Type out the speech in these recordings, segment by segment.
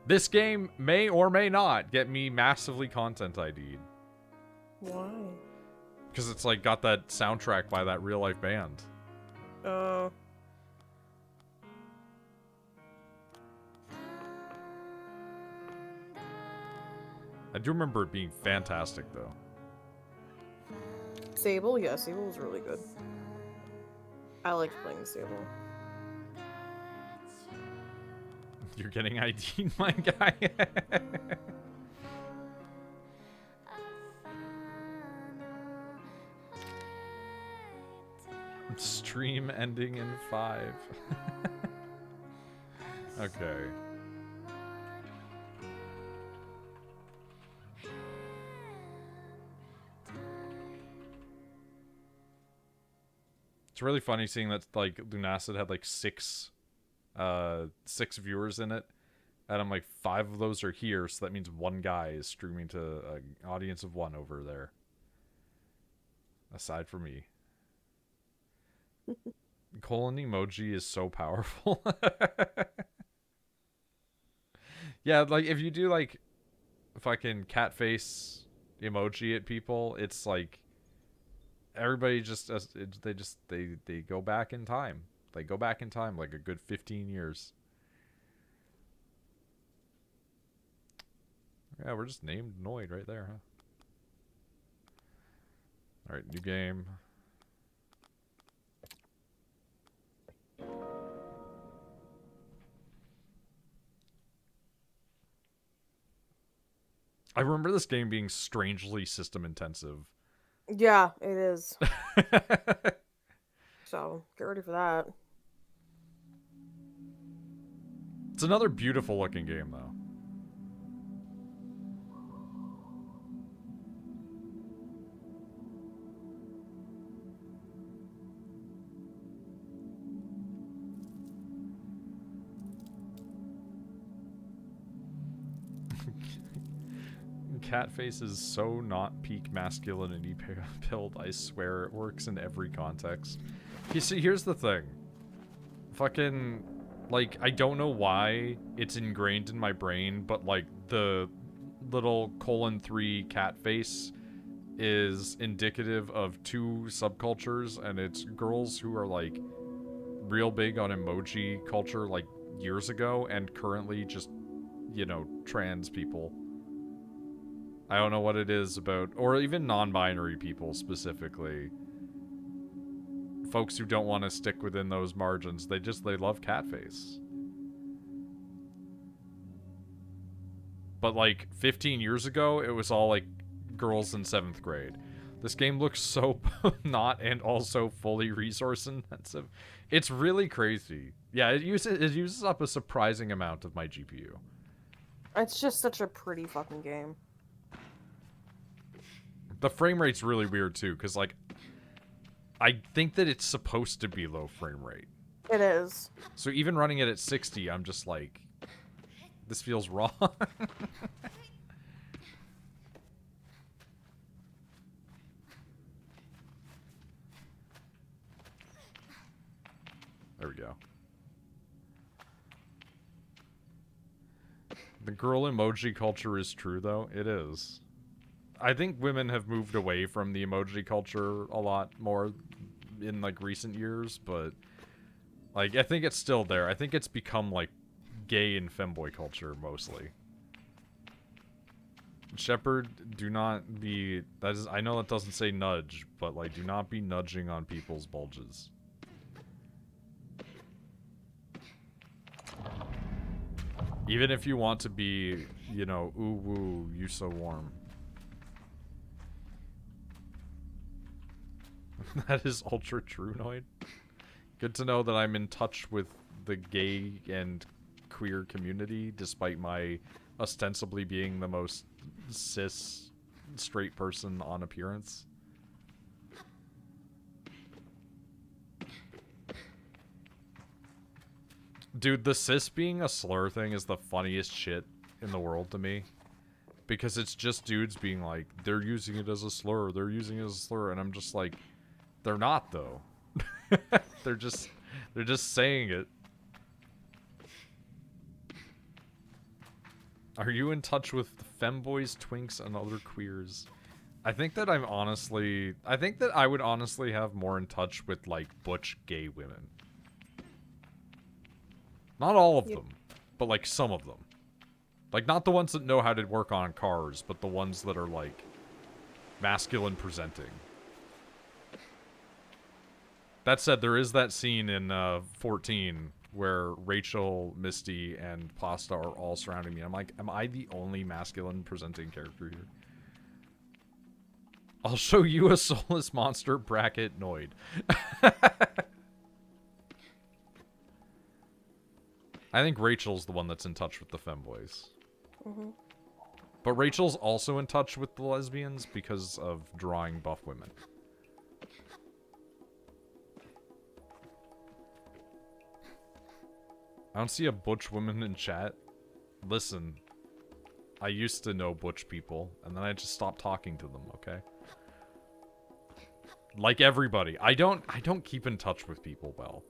This game may or may not get me massively content ID'd. Why? Because it's like got that soundtrack by that real life band. Oh. I do remember it being fantastic though. Sable? Yeah, Sable was really good. I liked playing Sable. You're getting ID'd, my guy. Stream ending in 5. Okay. It's really funny seeing that like Lunacid had like six viewers in it. And I'm like, 5 of those are here, so that means one guy is streaming to an audience of 1 over there. Aside from me. Colon emoji is so powerful. Yeah, like if you do like fucking cat face emoji at people, it's like everybody just they go back in time. They go back in time like a good 15 years. Yeah, we're just named Noid right there, huh? Alright, new game. I remember this game being strangely system intensive. Yeah, it is. So, get ready for that. It's another beautiful looking game, though. Catface is so not peak masculinity pilled. I swear it works in every context. You see, here's the thing. Fucking, like, I don't know why it's ingrained in my brain, but like the little :3 catface is indicative of 2 subcultures, and it's girls who are like real big on emoji culture like years ago, and currently just, you know, trans people. I don't know what it is about, or even non-binary people specifically. Folks who don't want to stick within those margins, they love catface. But like 15 years ago, it was all like girls in 7th grade. This game looks so not and also fully resource intensive. It's really crazy. Yeah, it uses up a surprising amount of my GPU. It's just such a pretty fucking game. The frame rate's really weird too, because like I think that it's supposed to be low frame rate. It is. So even running it at 60, I'm just like, this feels wrong. There we go. The girl emoji culture is true, though. It is. I think women have moved away from the emoji culture a lot more in, like, recent years, but, like, I think it's still there. I think it's become, like, gay and femboy culture, mostly. Shepard, do not be... That is, I know that doesn't say nudge, but, like, do not be nudging on people's bulges. Even if you want to be, you know, ooh woo, you so warm. That is ultra true, Noid. Good to know that I'm in touch with the gay and queer community, despite my ostensibly being the most cis straight person on appearance. Dude, the cis being a slur thing is the funniest shit in the world to me. Because it's just dudes being like, they're using it as a slur, they're using it as a slur, and I'm just like, they're not though. they're just saying it. Are you in touch with the femboys, twinks, and other queers? I think that I think that I would honestly have more in touch with, like, butch gay women. Not all of Yep. them, but, like, some of them. Like, not the ones that know how to work on cars, but the ones that are, like, masculine presenting. That said, there is that scene in 14 where Rachel, Misty, and Pasta are all surrounding me. I'm like, am I the only masculine presenting character here? I'll show you a soulless monster bracket Noid. I think Rachel's the one that's in touch with the femboys. Mm-hmm. But Rachel's also in touch with the lesbians because of drawing buff women. I don't see a butch woman in chat. Listen, I used to know butch people, and then I just stopped talking to them, okay? Like everybody. I don't keep in touch with people well.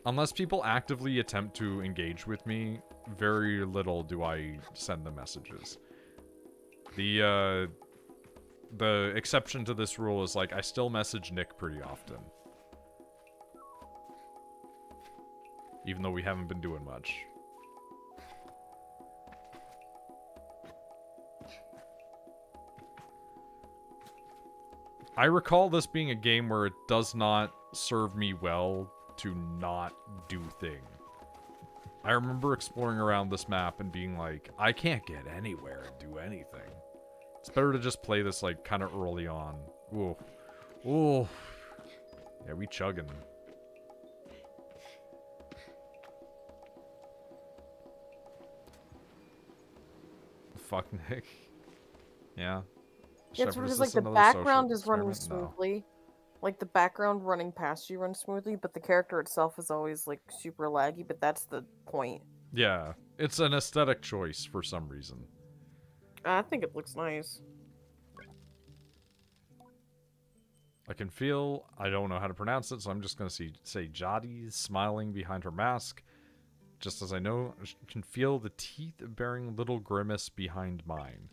Unless people actively attempt to engage with me, very little do I send them messages. The exception to this rule is, like, I still message Nick pretty often. Even though we haven't been doing much. I recall this being a game where it does not serve me well to not do thing. I remember exploring around this map and being like, I can't get anywhere and do anything. It's better to just play this, like, kind of early on. Ooh. Ooh. Yeah, we chugging. Fuck Nick. Yeah. Yeah, it's because, like, the background is running No. smoothly. Like, the background running past you runs smoothly, but the character itself is always, like, super laggy, but that's the point. Yeah. It's an aesthetic choice for some reason. I think it looks nice. I can feel, I don't know how to pronounce it, so I'm just going to say Jadi smiling behind her mask. Just as I know, I can feel the teeth bearing little grimace behind mine.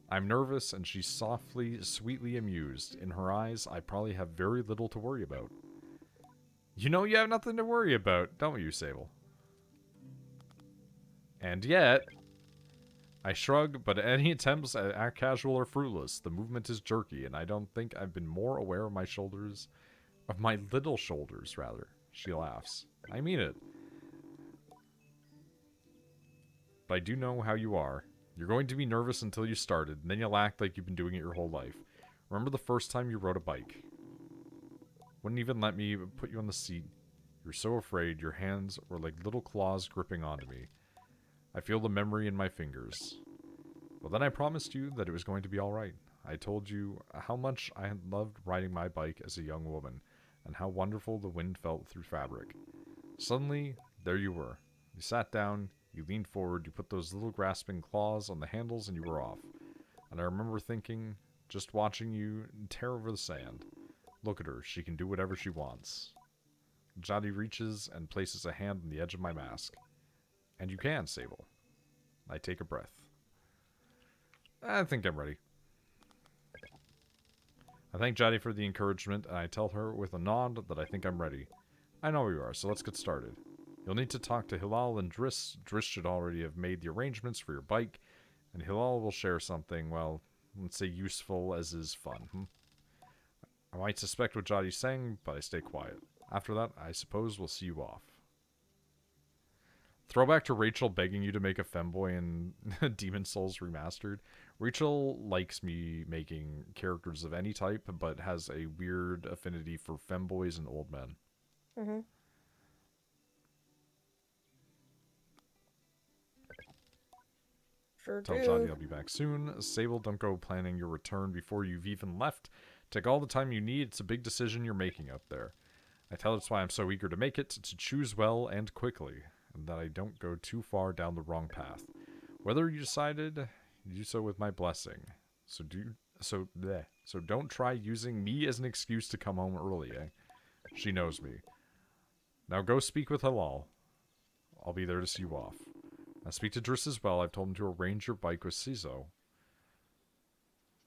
I'm nervous, and she's softly, sweetly amused. In her eyes, I probably have very little to worry about. You know you have nothing to worry about, don't you, Sable? And yet, I shrug, but any attempts at act casual are fruitless. The movement is jerky, and I don't think I've been more aware of my shoulders, of my little shoulders, rather. She laughs. I mean it. But I do know how you are. You're going to be nervous until you started, and then you'll act like you've been doing it your whole life. Remember the first time you rode a bike? Wouldn't even let me put you on the seat. You were so afraid, your hands were like little claws gripping onto me. I feel the memory in my fingers. Well, then I promised you that it was going to be alright. I told you how much I had loved riding my bike as a young woman, and how wonderful the wind felt through fabric. Suddenly, there you were. You sat down, you leaned forward, you put those little grasping claws on the handles, and you were off. And I remember thinking, just watching you tear over the sand. Look at her, she can do whatever she wants. Jadi reaches and places a hand on the edge of my mask. And you can, Sable. I take a breath. I think I'm ready. I thank Jadi for the encouragement, and I tell her with a nod that I think I'm ready. I know you are, so let's get started. You'll need to talk to Hilal and Driss. Driss should already have made the arrangements for your bike, and Hilal will share something, well, let's say useful as is fun. I might suspect what Jadi's saying, but I stay quiet. After that, I suppose we'll see you off. Throwback to Rachel begging you to make a femboy in Demon Souls Remastered. Rachel likes me making characters of any type, but has a weird affinity for femboys and old men. Mm-hmm. Sure Tell do. Jadi I'll be back soon. Sable, don't go planning your return before you've even left. Take all the time you need. It's a big decision you're making out there. I tell her it's why I'm so eager to make it, to choose well and quickly, and that I don't go too far down the wrong path. Whether you decided, you do so with my blessing. So don't try using me as an excuse to come home early, eh? She knows me. Now go speak with Halal. I'll be there to see you off. I speak to Driss as well. I've told him to arrange your bike with Ciso.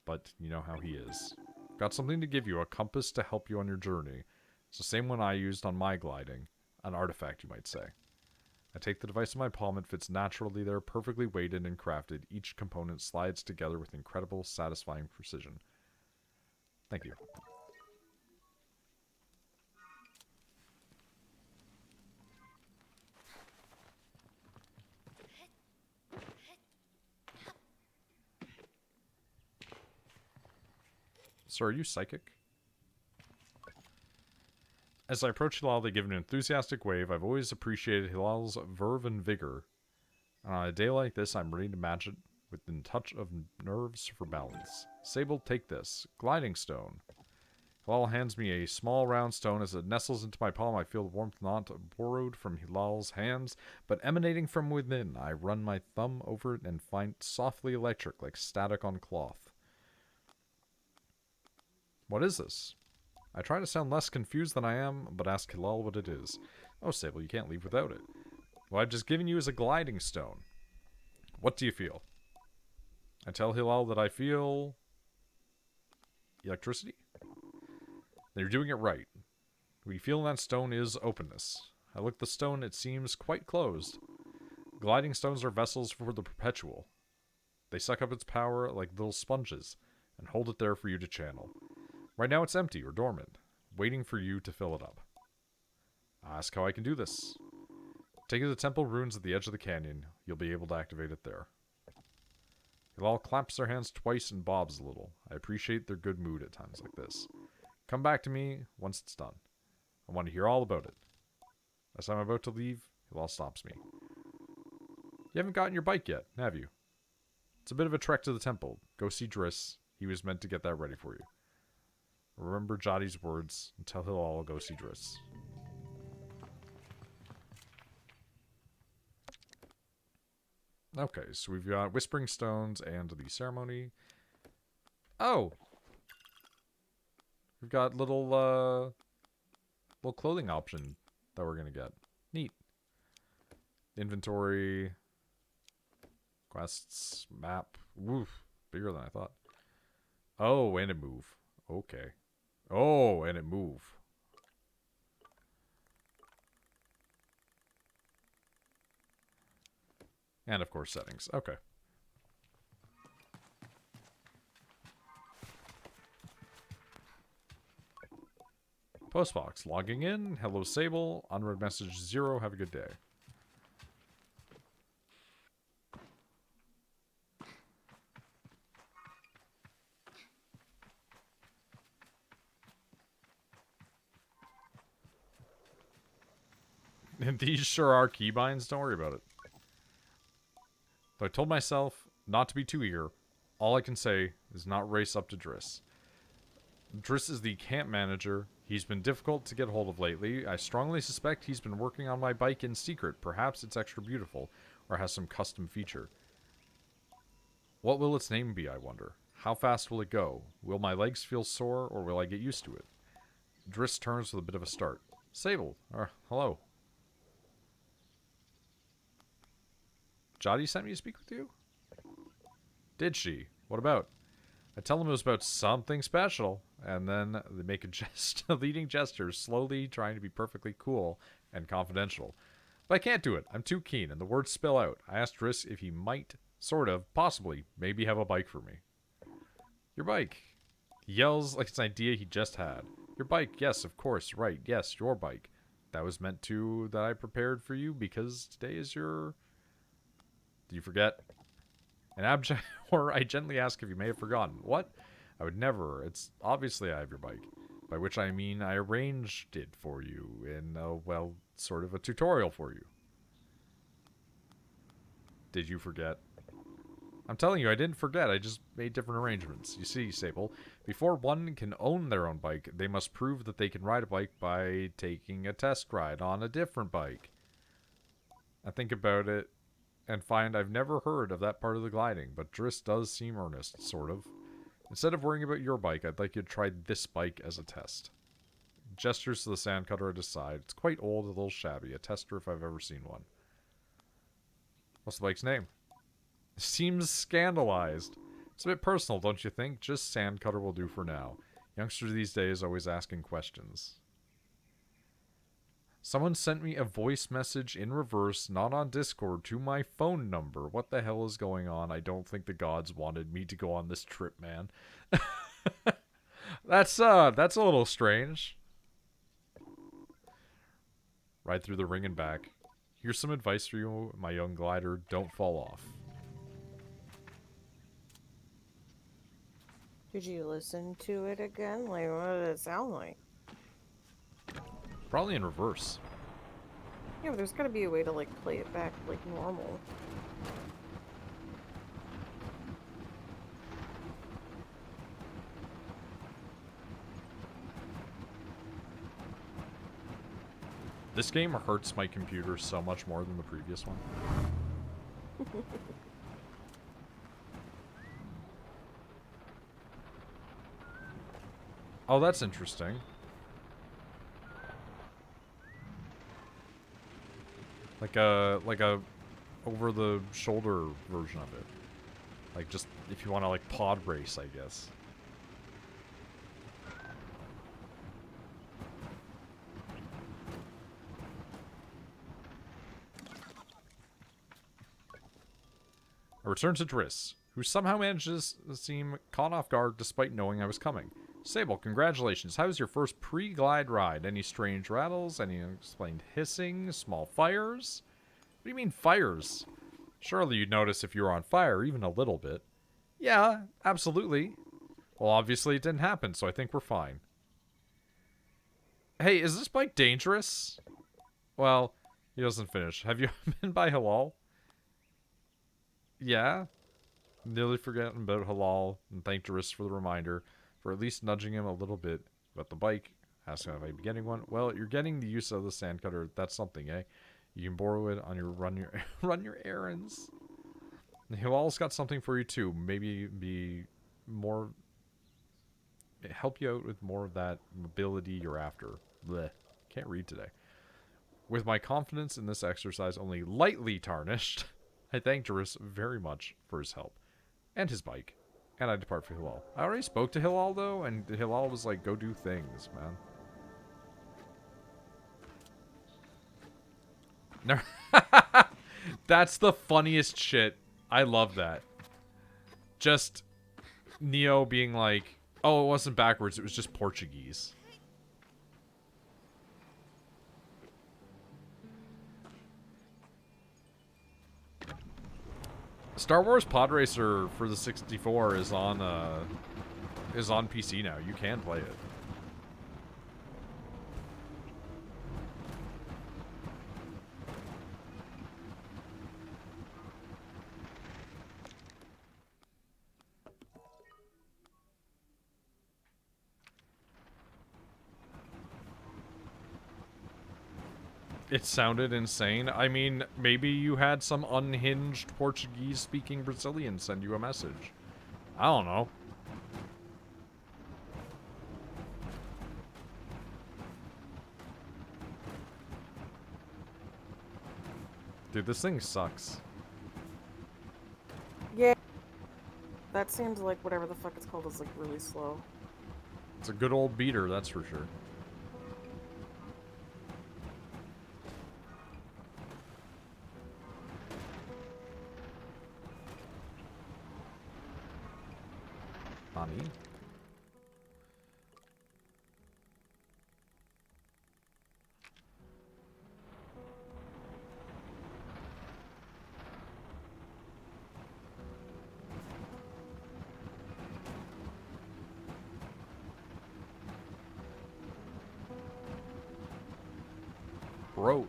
But you know how he is. Got something to give you, a compass to help you on your journey. It's the same one I used on my gliding. An artifact, you might say. I take the device in my palm. It fits naturally there, perfectly weighted and crafted. Each component slides together with incredible, satisfying precision. Thank you. So are you psychic? As I approach Hilal, they give an enthusiastic wave. I've always appreciated Hilal's verve and vigor. And on a day like this, I'm ready to match it with a touch of nerves for balance. Sable, take this. Gliding stone. Hilal hands me a small round stone. As it nestles into my palm, I feel the warmth not borrowed from Hilal's hands, but emanating from within. I run my thumb over it and find it softly electric, like static on cloth. What is this? I try to sound less confused than I am, but ask Hilal what it is. Oh, Sable, you can't leave without it. What I've just given you is a gliding stone. What do you feel? I tell Hilal that I feel... electricity? Then you're doing it right. What you feel in that stone is openness. I look at the stone, it seems quite closed. Gliding stones are vessels for the perpetual. They suck up its power like little sponges, and hold it there for you to channel. Right now it's empty or dormant, waiting for you to fill it up. Ask how I can do this. Take it to the temple ruins at the edge of the canyon. You'll be able to activate it there. Hilal claps their hands twice and bobs a little. I appreciate their good mood at times like this. Come back to me once it's done. I want to hear all about it. As I'm about to leave, Hilal stops me. You haven't gotten your bike yet, have you? It's a bit of a trek to the temple. Go see Driss. He was meant to get that ready for you. Remember Jadi's words and tell Hilal I'll go see Driss. Okay, so we've got Whispering Stones and the ceremony. Oh! We've got little clothing option that we're gonna get. Neat. Inventory. Quests. Map. Woof. Bigger than I thought. Oh, and it move. Okay. Oh, and it move. And of course settings. Okay. Postbox. Logging in. Hello, Sable. Unread message 0. Have a good day. And these sure are keybinds. Don't worry about it. Though I told myself not to be too eager, all I can say is not race up to Driss. Driss is the camp manager. He's been difficult to get hold of lately. I strongly suspect he's been working on my bike in secret. Perhaps it's extra beautiful, or has some custom feature. What will its name be, I wonder? How fast will it go? Will my legs feel sore, or will I get used to it? Driss turns with a bit of a start. Sable, hello. Jadi sent me to speak with you? Did she? What about? I tell them it was about something special, and then they make a leading gesture, slowly trying to be perfectly cool and confidential. But I can't do it. I'm too keen, and the words spill out. I asked Driss if he might, sort of, possibly, maybe have a bike for me. Your bike. He yells like it's an idea he just had. Your bike, yes, of course, right, yes, your bike. That was meant to, that I prepared for you because today is your... Do you forget? An abject, or I gently ask if you may have forgotten. What? I would never. It's obviously I have your bike. By which I mean I arranged it for you in, well, sort of a tutorial for you. Did you forget? I'm telling you, I didn't forget. I just made different arrangements. You see, Sable, before one can own their own bike, they must prove that they can ride a bike by taking a test ride on a different bike. I think about it and find I've never heard of that part of the gliding, but Driss does seem earnest, sort of. Instead of worrying about your bike, I'd like you to try this bike as a test. Gestures to the sandcutter at his side. It's quite old, a little shabby. A tester if I've ever seen one. What's the bike's name? Seems scandalized. It's a bit personal, don't you think? Just Sandcutter will do for now. Youngsters these days always asking questions. Someone sent me a voice message in reverse, not on Discord, to my phone number. What the hell is going on? I don't think the gods wanted me to go on this trip, man. That's a little strange. Ride through the ring and back. Here's some advice for you, my young glider. Don't fall off. Did you listen to it again? Like, what did it sound like? Probably in reverse. Yeah, but there's gotta be a way to, like, play it back, like, normal. This game hurts my computer so much more than the previous one. Oh, that's interesting. Like a over the shoulder version of it. Like just if you want to like pod race, I guess. I return to Driss, who somehow manages to seem caught off guard despite knowing I was coming. Sable, congratulations. How was your first pre-glide ride? Any strange rattles? Any unexplained hissing? Small fires? What do you mean fires? Surely you'd notice if you were on fire, even a little bit. Yeah, absolutely. Well, obviously it didn't happen, so I think we're fine. Hey, is this bike dangerous? Well, he doesn't finish. Have you been by Halal? Yeah? Nearly forgotten about Halal, and thanked Driss for the reminder, for at least nudging him a little bit about the bike. Asking if I be getting one. Well, you're getting the use of the Sandcutter. That's something, eh? You can borrow it on your run your errands. Hilal's got something for you too. Maybe be more help you out with more of that mobility you're after. Blech. Can't read today. With my confidence in this exercise only lightly tarnished, I thank Driss very much for his help. And his bike. And I depart for Hilal. I already spoke to Hilal, though, and Hilal was like, go do things, man. No. That's the funniest shit. I love that. Just Neo being like, oh, it wasn't backwards, it was just Portuguese. Star Wars Pod Racer for the 64 is on PC now. You can play it. It sounded insane. I mean, maybe you had some unhinged Portuguese-speaking Brazilian send you a message. I don't know. Dude, this thing sucks. Yeah. That seems like whatever the fuck it's called is, like, really slow. It's a good old beater, that's for sure. Honey. Bro.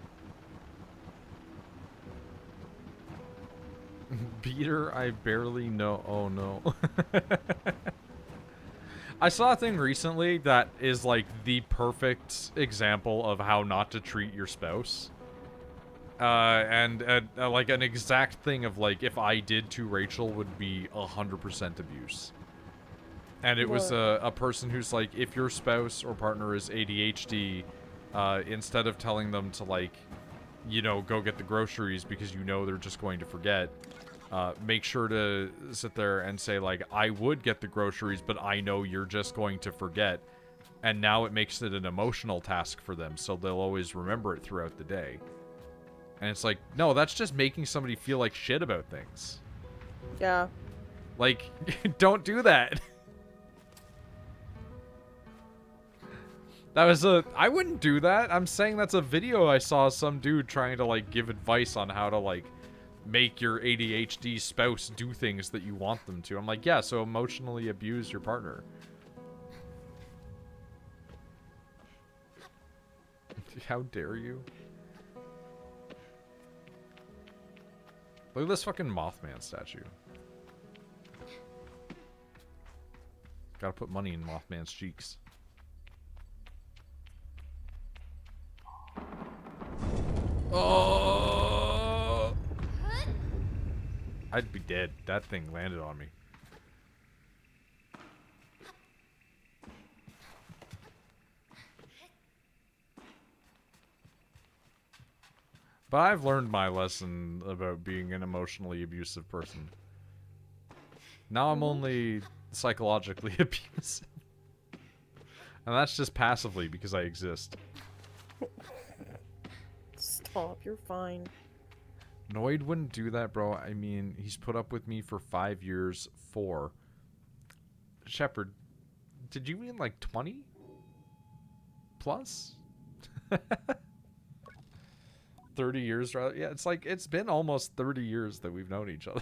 Beater, I barely know. Oh no. I saw a thing recently that is like the perfect example of how not to treat your spouse. And like an exact thing of like if I did to Rachel would be 100% abuse. And it was a person who's like, if your spouse or partner is ADHD, instead of telling them to like you know, go get the groceries because you know they're just going to forget. Make sure to sit there and say, like, I would get the groceries, but I know you're just going to forget. And now it makes it an emotional task for them, so they'll always remember it throughout the day. And it's like, no, that's just making somebody feel like shit about things. Yeah. Like, don't do that. That was I wouldn't do that. I'm saying that's a video I saw some dude trying to, like, give advice on how to, like, make your ADHD spouse do things that you want them to. I'm like, yeah, so emotionally abuse your partner. How dare you? Look at this fucking Mothman statue. Gotta put money in Mothman's cheeks. Oh! I'd be dead. That thing landed on me. But I've learned my lesson about being an emotionally abusive person. Now I'm only psychologically abusive. And that's just passively because I exist. Stop, you're fine. Noid wouldn't do that, bro. I mean, he's put up with me for 5 years, 4. Shepard, did you mean like 20? Plus? 30 years, rather? Yeah, it's like, it's been almost 30 years that we've known each other.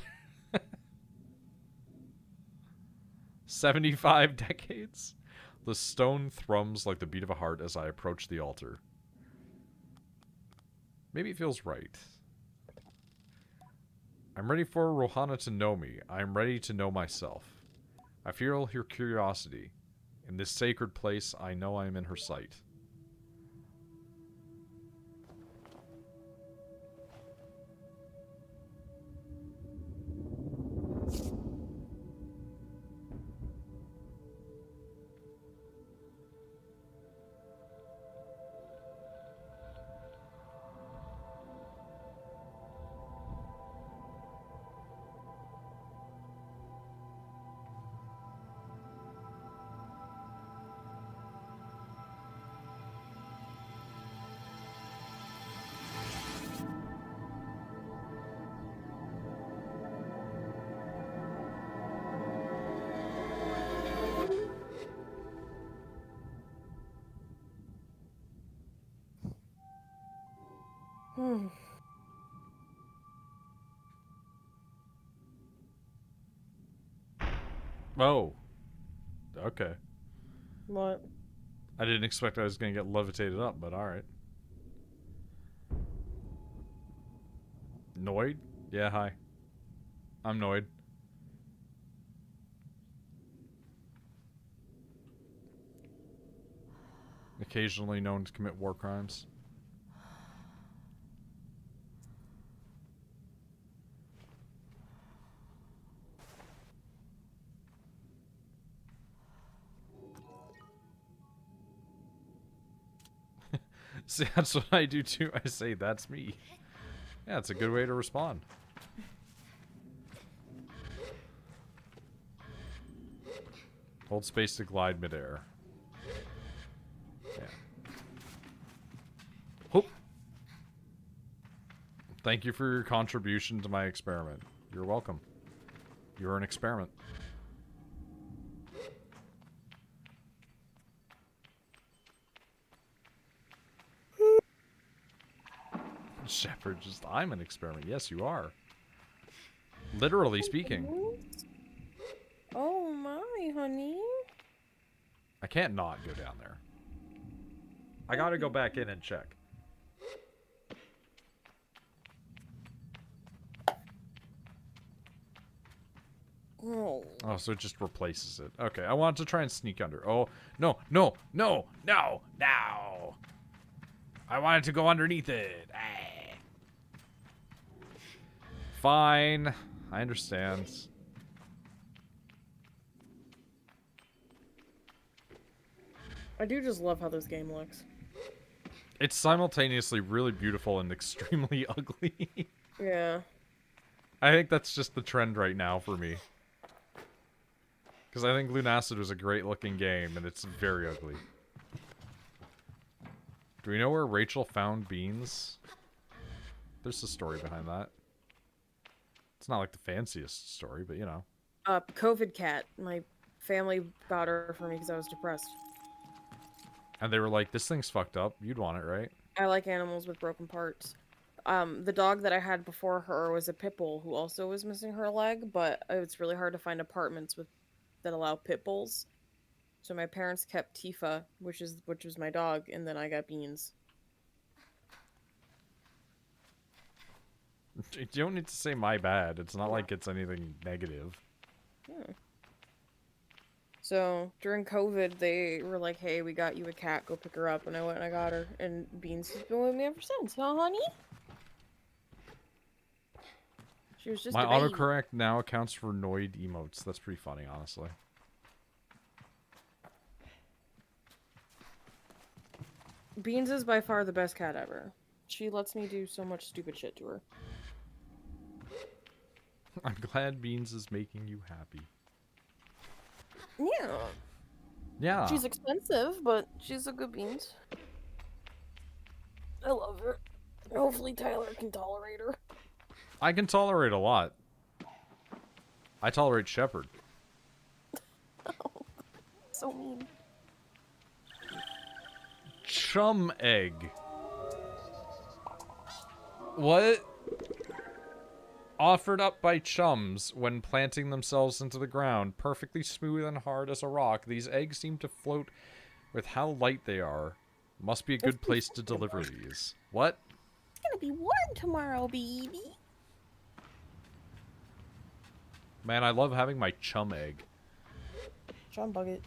75 decades? The stone thrums like the beat of a heart as I approach the altar. Maybe it feels right. I'm ready for Rohana to know me. I'm ready to know myself. I feel her curiosity. In this sacred place, I know I am in her sight. Oh. Okay. What? I didn't expect I was going to get levitated up, but alright. Noid? Yeah, hi. I'm Noid. Occasionally known to commit war crimes. See, that's what I do too. I say, that's me. Yeah, it's a good way to respond. Hold space to glide midair. Yeah. Hoop. Thank you for your contribution to my experiment. You're welcome. You're an experiment. Shepard, just, I'm an experiment. Yes, you are. Literally speaking. Oh my, honey. I can't not go down there. I gotta go back in and check. Oh. Oh, so it just replaces it. Okay, I want to try and sneak under. Oh, no, no, no, no, no. I wanted to go underneath it. Ah. Fine. I understand. I do just love how this game looks. It's simultaneously really beautiful and extremely ugly. Yeah. I think that's just the trend right now for me. Because I think Lunacid was a great looking game, and it's very ugly. Do we know where Rachel found beans? There's a story behind that. It's not like the fanciest story, but you know. COVID cat. My family got her for me because I was depressed. And they were like, this thing's fucked up. You'd want it, right? I like animals with broken parts. The dog that I had before her was a pit bull who also was missing her leg, but it's really hard to find apartments with that allow pit bulls. So my parents kept Tifa, which was my dog, and then I got Beans. You don't need to say my bad. It's not Yeah. like it's anything negative. Hmm. So during COVID, they were like, "Hey, we got you a cat. Go pick her up." And I went and I got her. And Beans has been with me ever since. Huh, honey? She was just My a baby. autocorrect now accounts for Noid emotes. That's pretty funny, honestly. Beans is by far the best cat ever. She lets me do so much stupid shit to her. I'm glad Beans is making you happy. Yeah. Yeah. She's expensive, but she's a good Beans. I love her. Hopefully Tyler can tolerate her. I can tolerate a lot. I tolerate Shepherd. Oh, so mean. Chum egg. What? Offered up by chums when planting themselves into the ground, perfectly smooth and hard as a rock, these eggs seem to float with how light they are. Must be a good place to deliver these. What? It's gonna be warm tomorrow, baby. Man, I love having my chum egg. Chum bucket.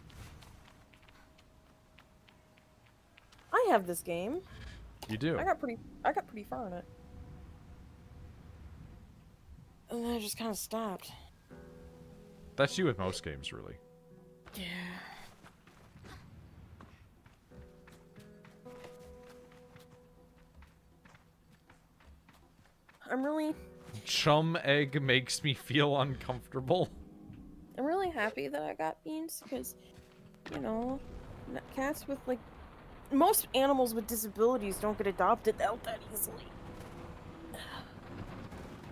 I have this game. You do. I got pretty far in it. And then I just kind of stopped. That's you with most games, really. Yeah. I'm really Chum egg makes me feel uncomfortable. happy that I got Beans because, you know, cats with like most animals with disabilities don't get adopted out that easily.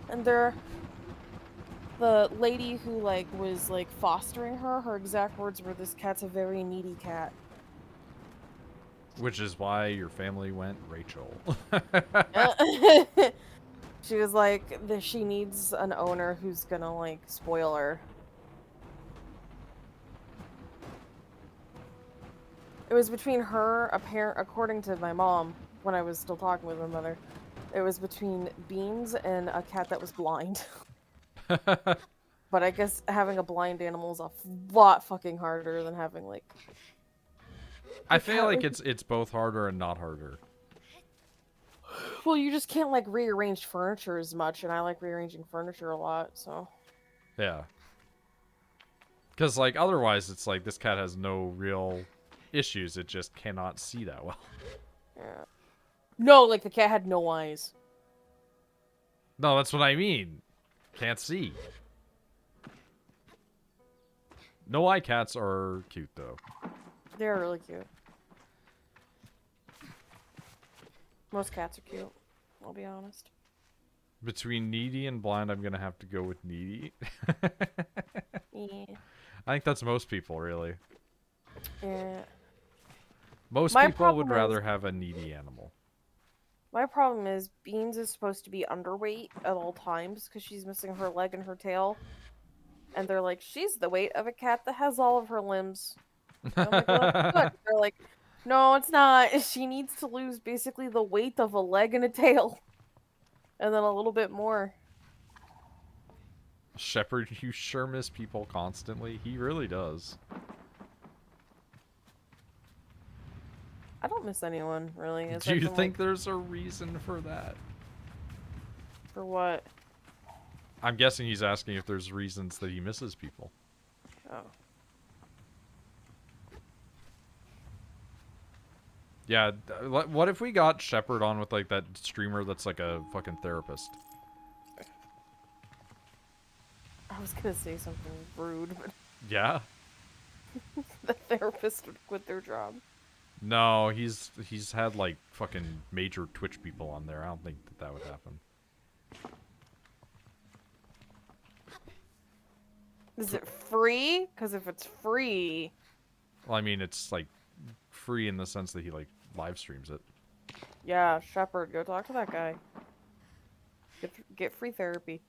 And the lady who was fostering her, her exact words were, "This cat's a very needy cat." Which is why your family went Rachel. She was like, she needs an owner who's gonna spoil her. It was between her, according to my mom, when I was still talking with my mother, it was between Beans and a cat that was blind. But I guess having a blind animal is a lot fucking harder than having I feel like it's both harder and not harder. Well, you just can't rearrange furniture as much, and I like rearranging furniture a lot, so. Yeah. Because otherwise it's like this cat has no real issues, it just cannot see that well. Yeah. No, the cat had no eyes. No, that's what I mean. Can't see. No eye cats are cute though. They're really cute. Most cats are cute, I'll be honest. Between needy and blind, I'm gonna have to go with needy. Yeah. I think that's most people, really. Yeah. Most people would rather have a needy animal. My problem is Beans is supposed to be underweight at all times because she's missing her leg and her tail. And they're like, she's the weight of a cat that has all of her limbs. And I'm like, well, that's good. They're like, no, it's not. She needs to lose basically the weight of a leg and a tail. And then a little bit more. Shepherd, you sure miss people constantly. He really does. I don't miss anyone, really. Do you think there's a reason for that? For what? I'm guessing he's asking if there's reasons that he misses people. Oh. Yeah, what if we got Shepard on with, like, that streamer that's, like, a fucking therapist? I was gonna say something rude, but Yeah? the therapist would quit their job. No, he's had, like, fucking major Twitch people on there. I don't think that would happen. Is it free? Because if it's free... Well, I mean, it's, like, free in the sense that he, like, live streams it. Yeah, Shepard, go talk to that guy. Get free therapy.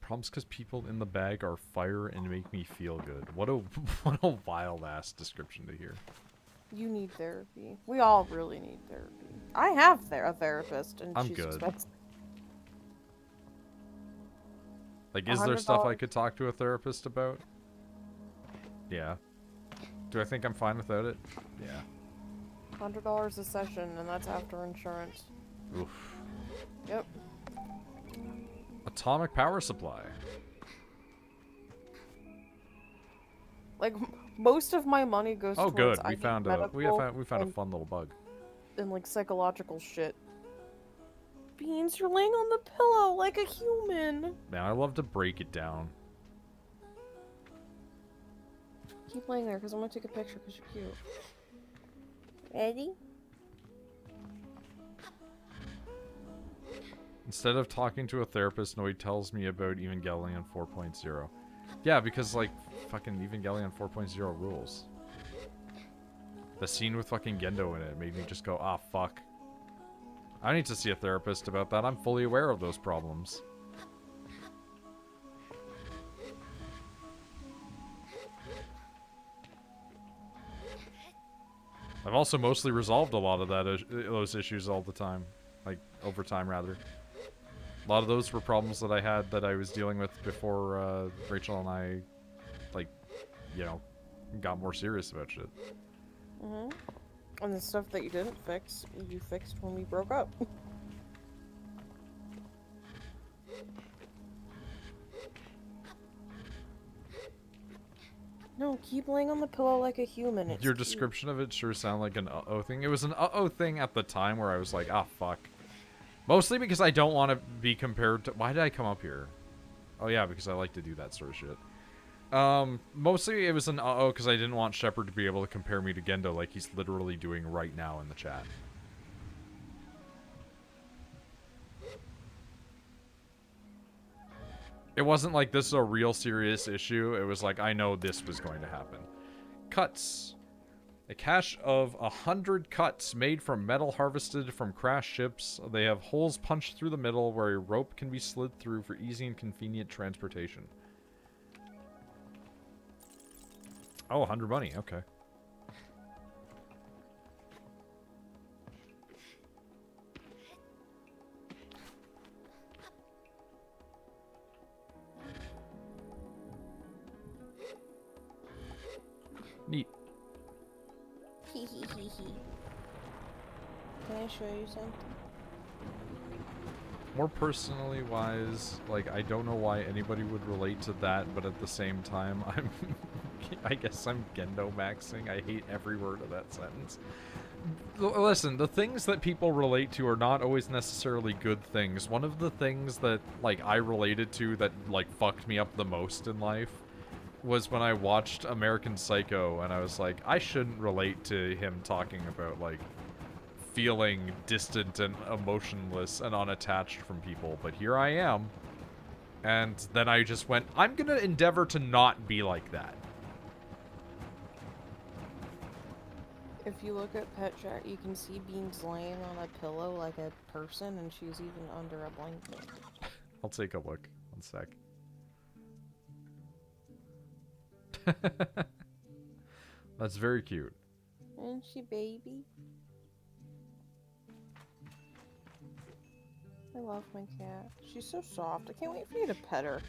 Problems because people in the bag are fire and make me feel good. What a what a wild ass description to hear. You need therapy. We all really need therapy. I have a therapist, and I'm she's good. expensive. Like, is there stuff I $100. could talk to a therapist about? Yeah. Do I think I'm fine without it? Yeah. $100 a session, and that's after insurance. Oof. Yep. Atomic power supply. Like, most of my money goes Oh, towards good. We IV found medical a fun little bug. and like psychological shit. Beans, you're laying on the pillow like a human. Man, I love to break it down. Keep laying there, because I'm gonna take a picture because you're cute. Ready? Instead of talking to a therapist, Noid tells me about Evangelion 4.0. Yeah, because, like, fucking Evangelion 4.0 rules. The scene with fucking Gendo in it made me just go, ah, fuck. I need to see a therapist about that. I'm fully aware of those problems. I've also mostly resolved a lot of those issues all the time. Like, over time, rather. A lot of those were problems that I had that I was dealing with before Rachel and I, like, you know, got more serious about shit. Mm-hmm. And the stuff that you didn't fix, you fixed when we broke up. No, keep laying on the pillow like a human. It's Your cute. description of it sure sounded like an uh-oh thing. It was an uh-oh thing at the time where I was like, ah, fuck. Mostly because I don't want to be compared to... Why did I come up here? Oh, yeah, because I like to do that sort of shit. Mostly it was an uh-oh because I didn't want Shepard to be able to compare me to Gendo like he's literally doing right now in the chat. It wasn't like this is a real serious issue. It was like, I know this was going to happen. Cuts. A cache of 100 cuts made from metal harvested from crashed ships. They have holes punched through the middle where a rope can be slid through for easy and convenient transportation. Oh, 100 money. Okay. Neat. Hee hee hee hee. Can I show you something? More personally wise, like, I don't know why anybody would relate to that, but at the same time, I guess I'm Gendo maxing. I hate every word of that sentence. Listen, the things that people relate to are not always necessarily good things. One of the things that, like, I related to that, like, fucked me up the most in life was when I watched American Psycho, and I was like, I shouldn't relate to him talking about, like, feeling distant and emotionless and unattached from people, but here I am. And then I just went, I'm gonna endeavor to not be like that. If you look at Pet Chat, you can see Beans laying on a pillow like a person, and she's even under a blanket. I'll take a look. One sec. That's very cute. Isn't she, baby? I love my cat. She's so soft. I can't wait for you to pet her.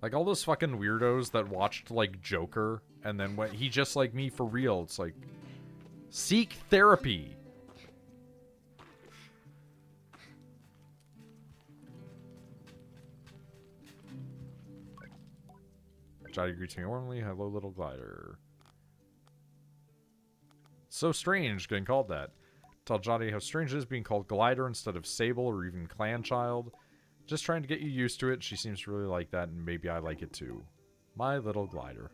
Like, all those fucking weirdos that watched, like, Joker, and then went, he just like me for real. It's like, seek therapy. Jotty greets me warmly. Hello, little glider. So strange getting called that. Tell Johnny how strange it is being called Glider instead of Sable or even Clan Child. Just trying to get you used to it. She seems to really like that, and maybe I like it too. My little glider.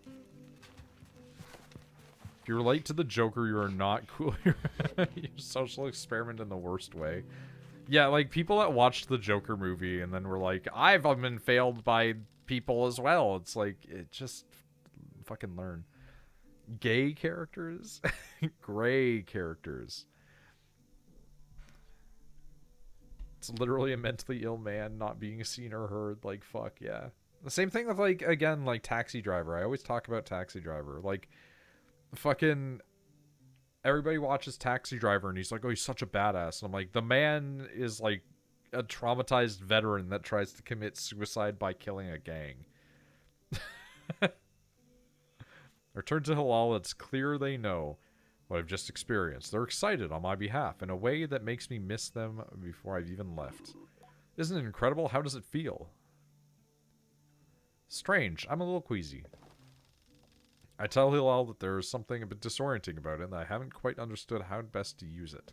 If you relate to the Joker, you are not cool. You're a social experiment in the worst way. Yeah, like people that watched the Joker movie and then were like, I've been failed by people as well. It's like, it just fucking learn. Gay characters? Gray characters. It's literally a mentally ill man not being seen or heard. Like, fuck, yeah. The same thing with, like, again, like, Taxi Driver. I always talk about Taxi Driver. Like, fucking... Everybody watches Taxi Driver and he's like, oh, he's such a badass. And I'm like, the man is, like, a traumatized veteran that tries to commit suicide by killing a gang. Return to Halal, it's clear they know what I've just experienced. They're excited on my behalf in a way that makes me miss them before I've even left. Isn't it incredible? How does it feel? Strange. I'm a little queasy. I tell Hilal that there is something a bit disorienting about it and I haven't quite understood how best to use it.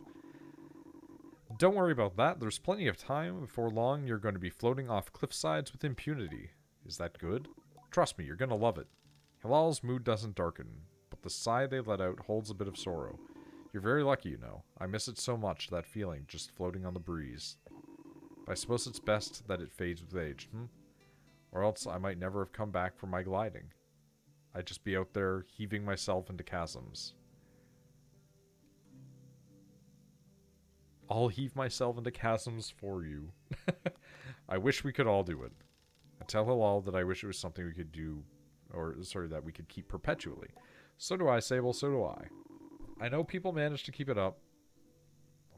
Don't worry about that. There's plenty of time. Before long, you're going to be floating off cliff sides with impunity. Is that good? Trust me, you're going to love it. Hilal's mood doesn't darken, but the sigh they let out holds a bit of sorrow. You're very lucky, you know. I miss it so much, that feeling, just floating on the breeze. But I suppose it's best that it fades with age, Or else I might never have come back from my gliding. I'd just be out there heaving myself into chasms. I'll heave myself into chasms for you. I wish we could all do it. I tell Hilal that I wish it was something we could do, that we could keep perpetually. So do I, Sable, so do I. I know people manage to keep it up,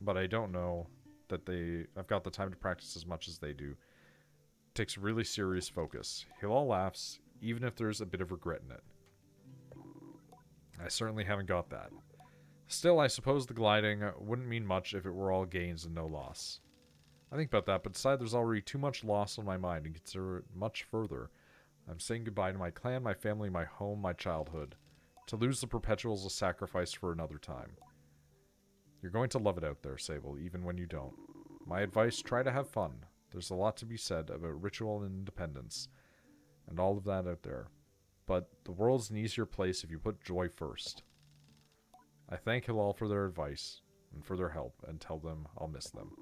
but I don't know that I've got the time to practice as much as they do. It takes really serious focus. Hilal laughs, even if there's a bit of regret in it. I certainly haven't got that. Still, I suppose the gliding wouldn't mean much if it were all gains and no loss. I think about that, but decide there's already too much loss on my mind and consider it much further. I'm saying goodbye to my clan, my family, my home, my childhood. To lose the perpetual is a sacrifice for another time. You're going to love it out there, Sable, even when you don't. My advice, try to have fun. There's a lot to be said about ritual and independence, and all of that out there. But the world's an easier place if you put joy first. I thank Hilal for their advice and for their help, and tell them I'll miss them.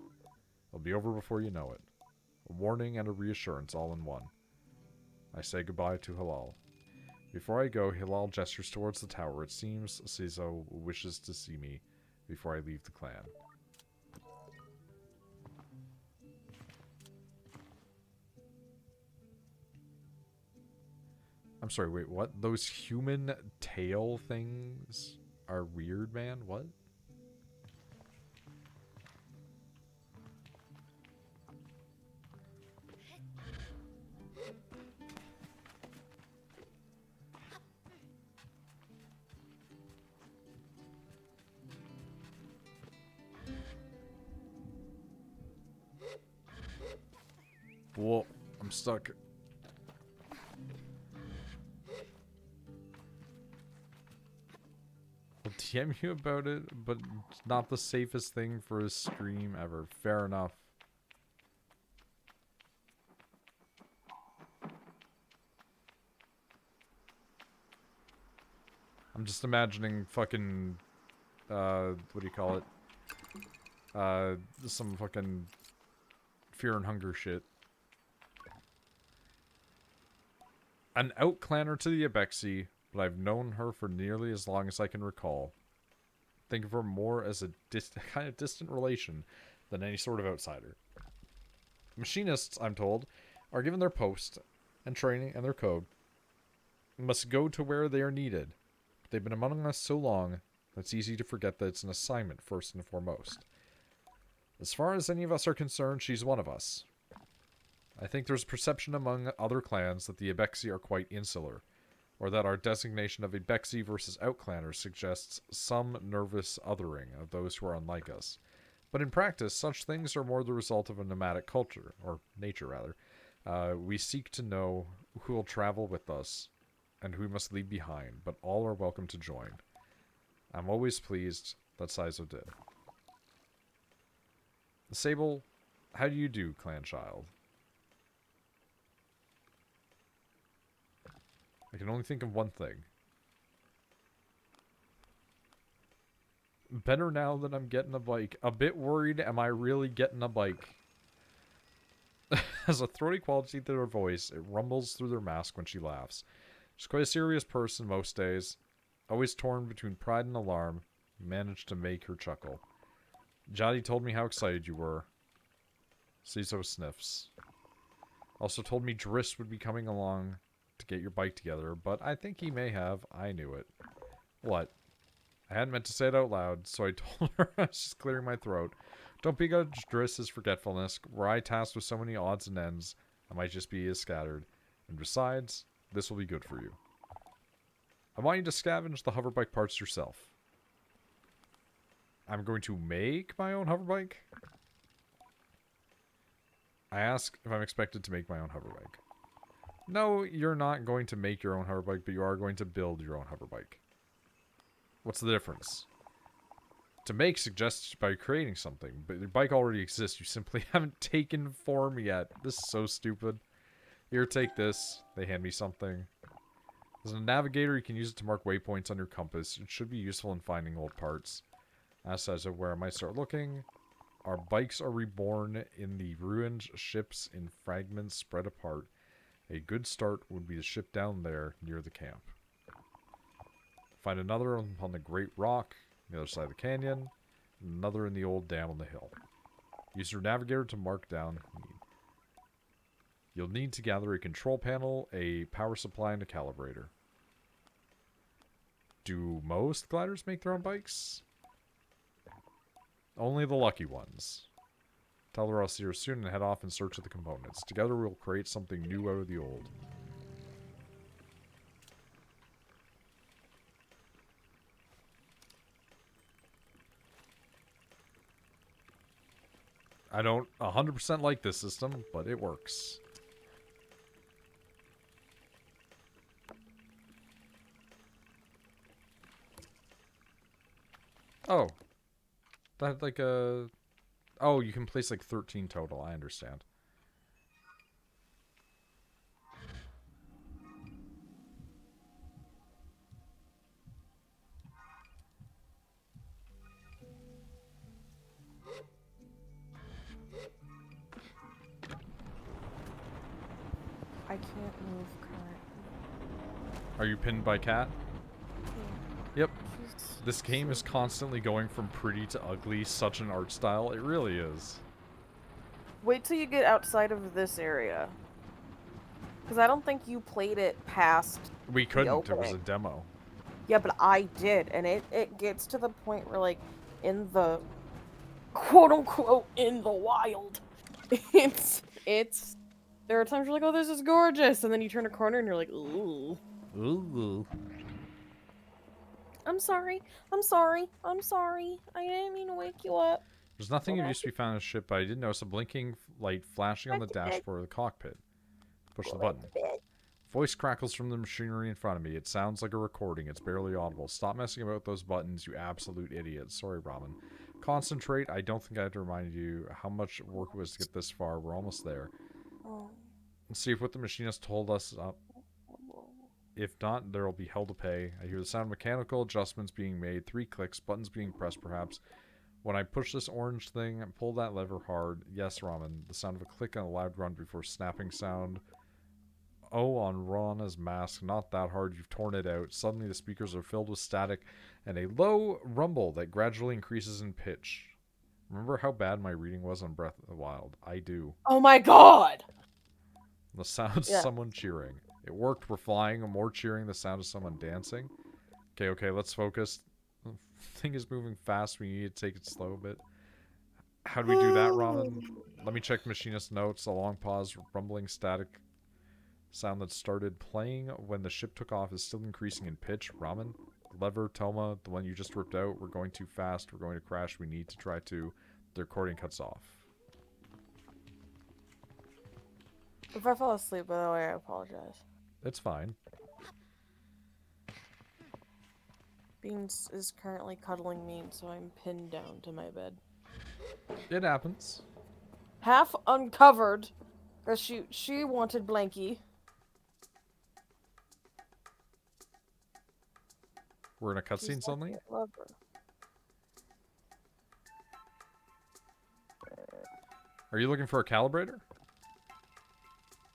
It'll be over before you know it. A warning and a reassurance all in one. I say goodbye to Hilal. Before I go, Hilal gestures towards the tower. It seems Cizo wishes to see me before I leave the clan. I'm sorry, wait, what? Those human tail things are weird, man? What? Whoa, I'm stuck. I'll DM you about it, but it's not the safest thing for a stream ever. Fair enough. I'm just imagining fucking, what do you call it? Some fucking fear and hunger shit. An outclanner to the Abexi, but I've known her for nearly as long as I can recall. Think of her more as a kind of distant relation than any sort of outsider. Machinists, I'm told, are given their post and training and their code, and must go to where they are needed. But they've been among us so long that it's easy to forget that it's an assignment first and foremost. As far as any of us are concerned, she's one of us. I think there's a perception among other clans that the Abexi are quite insular, or that our designation of Abexi versus outclanners suggests some nervous othering of those who are unlike us. But in practice, such things are more the result of a nomadic culture, or nature rather. We seek to know who will travel with us, and who we must leave behind, but all are welcome to join. I'm always pleased that Sizo did. Sable, how do you do, clan child? I can only think of one thing. Better now that I'm getting a bike. A bit worried, am I really getting a bike? Has a throaty quality to her voice. It rumbles through their mask when she laughs. She's quite a serious person most days. Always torn between pride and alarm. Managed to make her chuckle. Jody told me how excited you were. Ciso sniffs. Also told me Driss would be coming along to get your bike together, but I think he may have. I knew it. What? I hadn't meant to say it out loud, so I told her I was just clearing my throat. Don't begrudge Driss's forgetfulness. Were I tasked with so many odds and ends, I might just be as scattered. And besides, this will be good for you. I want you to scavenge the hoverbike parts yourself. I'm going to make my own hoverbike? I ask if I'm expected to make my own hoverbike. No, you're not going to make your own hoverbike, but you are going to build your own hoverbike. What's the difference? To make suggests by creating something, but your bike already exists. You simply haven't taken form yet. This is so stupid. Here, take this. They hand me something. As a navigator, you can use it to mark waypoints on your compass. It should be useful in finding old parts. As says, where I might start looking. Our bikes are reborn in the ruined ships in fragments spread apart. A good start would be to ship down there near the camp. Find another on the Great Rock, on the other side of the canyon, and another in the old dam on the hill. Use your navigator to mark down need. You'll need to gather a control panel, a power supply, and a calibrator. Do most gliders make their own bikes? Only the lucky ones. Tell her I'll see her soon and head off in search of the components. Together we'll create something new out of the old. I don't 100% like this system, but it works. Oh. That like a... Oh, you can place like 13 total. I understand. I can't move currently. Are you pinned by Cat? Yeah. Yep. This game is constantly going from pretty to ugly. Such an art style. It really is. Wait till you get outside of this area. Because I don't think you played it past We the couldn't. It opening. was a demo. Yeah, but I did. And it gets to the point where, like, in the quote-unquote in the wild, it's... There are times you're like, oh, this is gorgeous. And then you turn a corner and you're like, ooh. Ooh. I'm sorry. I'm sorry. I'm sorry. I didn't mean to wake you up. There's nothing of use to be found in the ship, but I did notice a blinking light flashing on the dashboard of the cockpit. Push the button. Voice crackles from the machinery in front of me. It sounds like a recording. It's barely audible. Stop messing about with those buttons, you absolute idiot. Sorry, Ramen. Concentrate. I don't think I have to remind you how much work it was to get this far. We're almost there. Let's see if what the machinist told us up. If not, there will be hell to pay. I hear the sound of mechanical adjustments being made. 3 clicks. Buttons being pressed, perhaps. When I push this orange thing and pull that lever hard. Yes, Ramen. The sound of a click and a loud run before snapping sound. Oh, on Rana's mask. Not that hard. You've torn it out. Suddenly the speakers are filled with static and a low rumble that gradually increases in pitch. Remember how bad my reading was on Breath of the Wild? I do. Oh my god! The sound of someone cheering. It worked. We're flying. More cheering. The sound of someone dancing. Okay, let's focus. The thing is moving fast. We need to take it slow a bit. How do we do that, Ramen? Let me check machinist notes. A long pause. Rumbling static. Sound that started playing when the ship took off is still increasing in pitch. Ramen? Lever, Toma, the one you just ripped out. We're going too fast. We're going to crash. We need to try to... The recording cuts off. If I fall asleep, by the way, I apologize. It's fine. Beans is currently cuddling me, so I'm pinned down to my bed. It happens. Half uncovered, because she wanted blankie. We're in a She's cutscene lucky suddenly? I love her. Are you looking for a calibrator?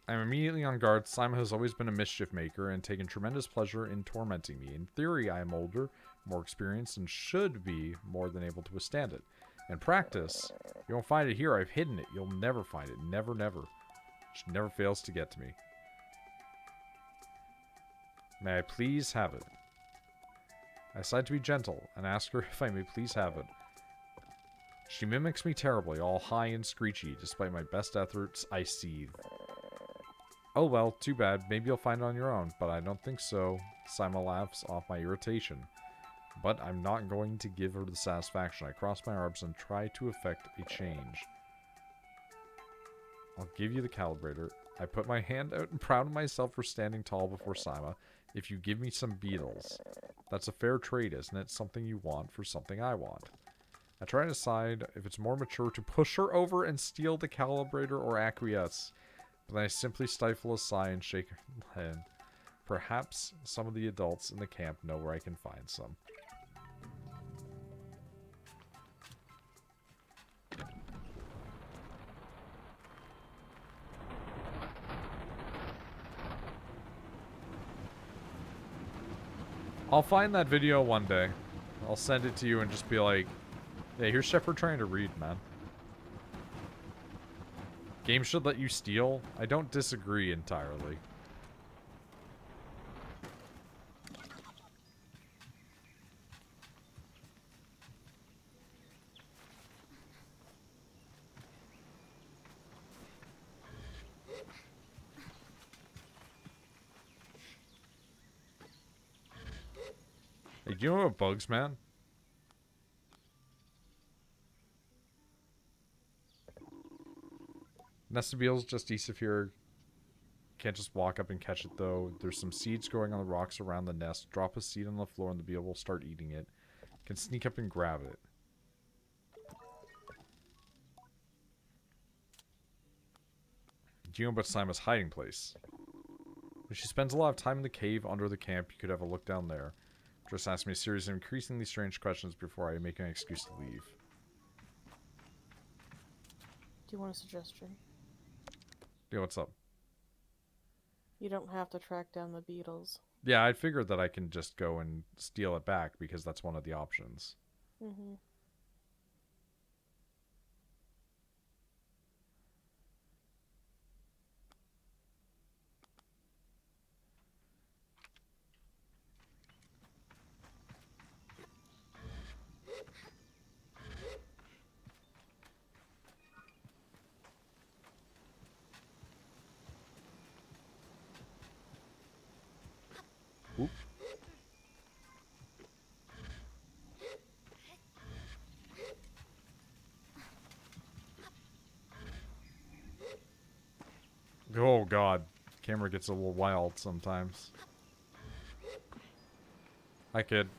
I'm immediately on guard. Simon has always been a mischief maker and taken tremendous pleasure in tormenting me. In theory, I am older, more experienced, and should be more than able to withstand it. In practice, you won't find it here. I've hidden it. You'll never find it. Never, never. She never fails to get to me. May I please have it? I decide to be gentle and ask her if I may please have it. She mimics me terribly, all high and screechy. Despite my best efforts, I seethe. Oh well, too bad. Maybe you'll find it on your own, but I don't think so. Sima laughs off my irritation. But I'm not going to give her the satisfaction. I cross my arms and try to effect a change. I'll give you the calibrator. I put my hand out and proud of myself for standing tall before Sima. If you give me some beetles. That's a fair trade, isn't it? Something you want for something I want. I try to decide if it's more mature to push her over and steal the calibrator or acquiesce. But then I simply stifle a sigh and shake her head. Perhaps some of the adults in the camp know where I can find some. I'll find that video one day. I'll send it to you and just be like, hey, here's Shepard trying to read, man. Games should let you steal. I don't disagree entirely. Hey, do you know what bugs, man? Nested beetles just east of here. Can't just walk up and catch it, though. There's some seeds growing on the rocks around the nest. Drop a seed on the floor and the beetle will start eating it. Can sneak up and grab it. Do you know about Sima's hiding place? When she spends a lot of time in the cave under the camp, you could have a look down there. Just ask me a series of increasingly strange questions before I make an excuse to leave. Do you want a suggestion? Yeah, what's up? You don't have to track down the beetles. Yeah, I figured that I can just go and steal it back because that's one of the options. Mm-hmm. Oop. Oh god. Camera gets a little wild sometimes. Hi, kid.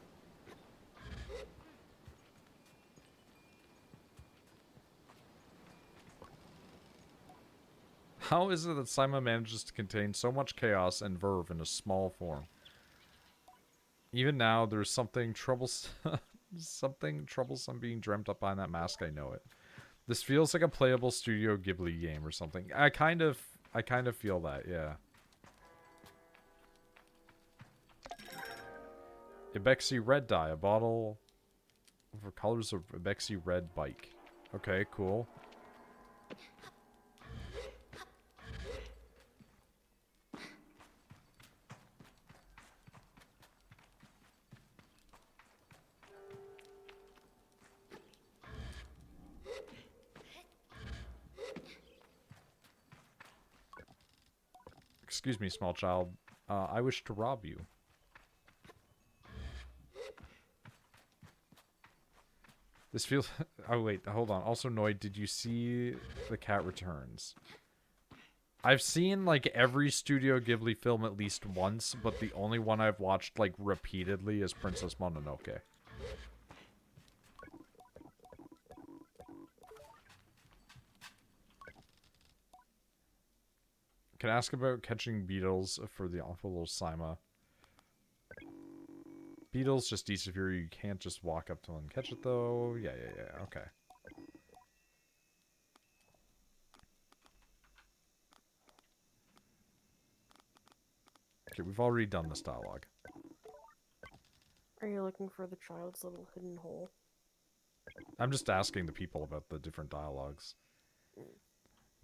How is it that Sima manages to contain so much chaos and verve in a small form? Even now, there's something troublesome being dreamt up behind that mask, I know it. This feels like a playable Studio Ghibli game or something. I kind of feel that, yeah. Ibexi Red Dye, a bottle for colors of Ibexi Red bike. Okay, cool. Excuse me, small child. I wish to rob you. This feels... Oh, wait, hold on. Also, Noid, did you see the cat returns? I've seen like every Studio Ghibli film at least once, but the only one I've watched like repeatedly is Princess Mononoke. Can I ask about catching beetles for the awful little Sima? Beetles just disappear. You can't just walk up to them and catch it though. Yeah. Okay. Okay, we've already done this dialogue. Are you looking for the child's little hidden hole? I'm just asking the people about the different dialogues. In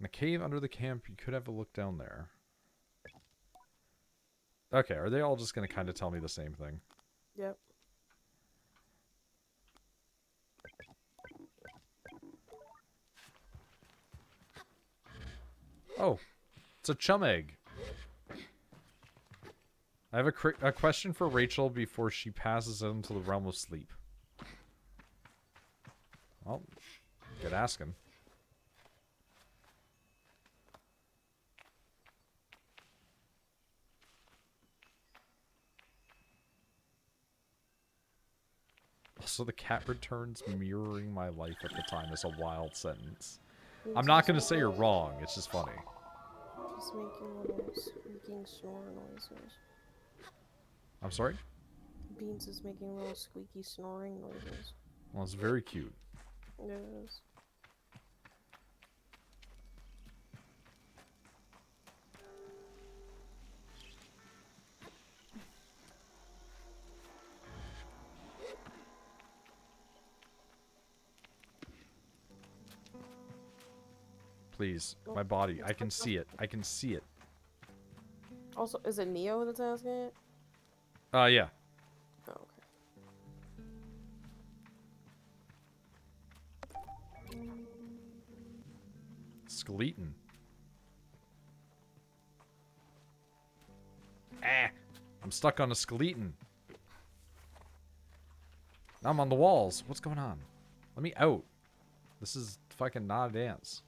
the cave under the camp, you could have a look down there. Okay, are they all just going to kind of tell me the same thing? Yep. Oh, it's a chum egg. I have a question for Rachel before she passes into the realm of sleep. Well, get asking. Also, the cat returns mirroring my life at the time is a wild sentence. I'm not going to say you're wrong, it's just funny. Just making little squeaking snore noises. I'm sorry? Beans is making little squeaky snoring noises. Well, it's very cute. It is. Please, my body. I can see it. I can see it. Also, is it Neo that's asking it? Yeah. Oh, okay. Skeleton. Ah! I'm stuck on a skeleton. I'm on the walls. What's going on? Let me out. This is fucking not a dance.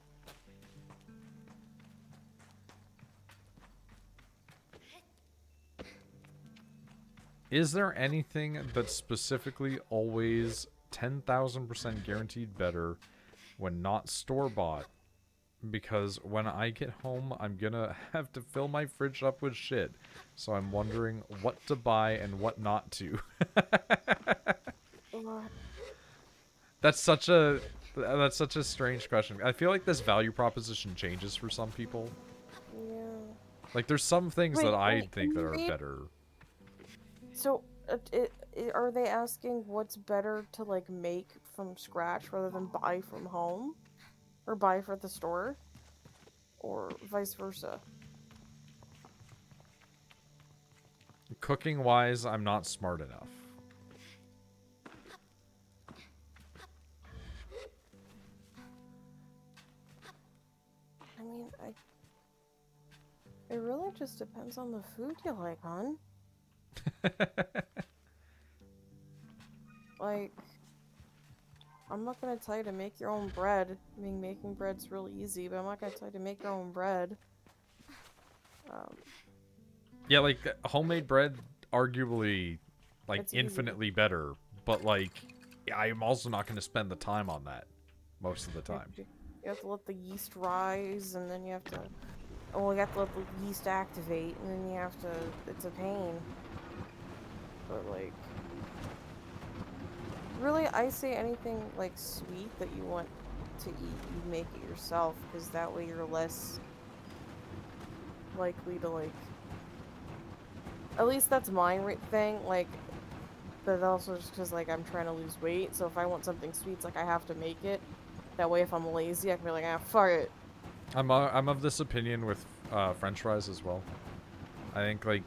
Is there anything that's specifically always 10,000% guaranteed better when not store-bought? Because when I get home, I'm gonna have to fill my fridge up with shit. So I'm wondering what to buy and what not to. That's such a strange question. I feel like this value proposition changes for some people. Yeah. Like there's some things that I think that are better. So, are they asking what's better to like make from scratch rather than buy from home? Or buy for the store? Or vice versa? Cooking wise, I'm not smart enough. I mean, it really just depends on the food you like, hon. Like, I'm not gonna tell you to make your own bread. I mean, making bread's really easy, but I'm not gonna tell you to make your own bread. Yeah, like homemade bread, arguably, like It's infinitely better. But like, I'm also not going to spend the time on that most of the time. You have to let the yeast rise, and then you have to. Oh, you have to let the yeast activate, and then you have to. It's a pain. But like, really, I say anything like sweet that you want to eat, you make it yourself, because that way you're less likely to like. At least that's my thing. Like, but also just because like I'm trying to lose weight, so if I want something sweet, it's like I have to make it. That way, if I'm lazy, I can be like, ah, fuck it. I'm of this opinion with French fries as well. I think like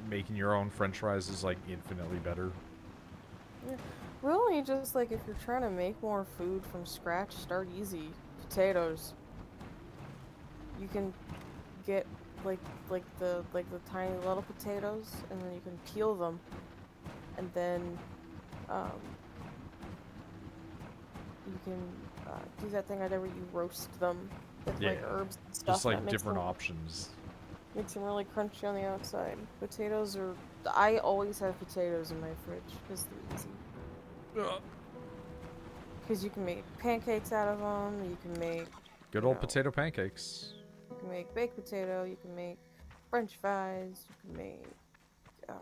making your own French fries is like infinitely better. Yeah. Really, just like if you're trying to make more food from scratch, start easy. Potatoes. You can get like the tiny little potatoes, and then you can peel them, and then you can do that thing I did where you roast them with Yeah. like herbs and stuff. Just That like makes different them, options. makes them really crunchy on the outside. Potatoes are. I always have potatoes in my fridge because they're easy. Ugh. Because you can make pancakes out of them. You can make, Good you old know, potato pancakes. you can make baked potato. You can make French fries. You can make uh,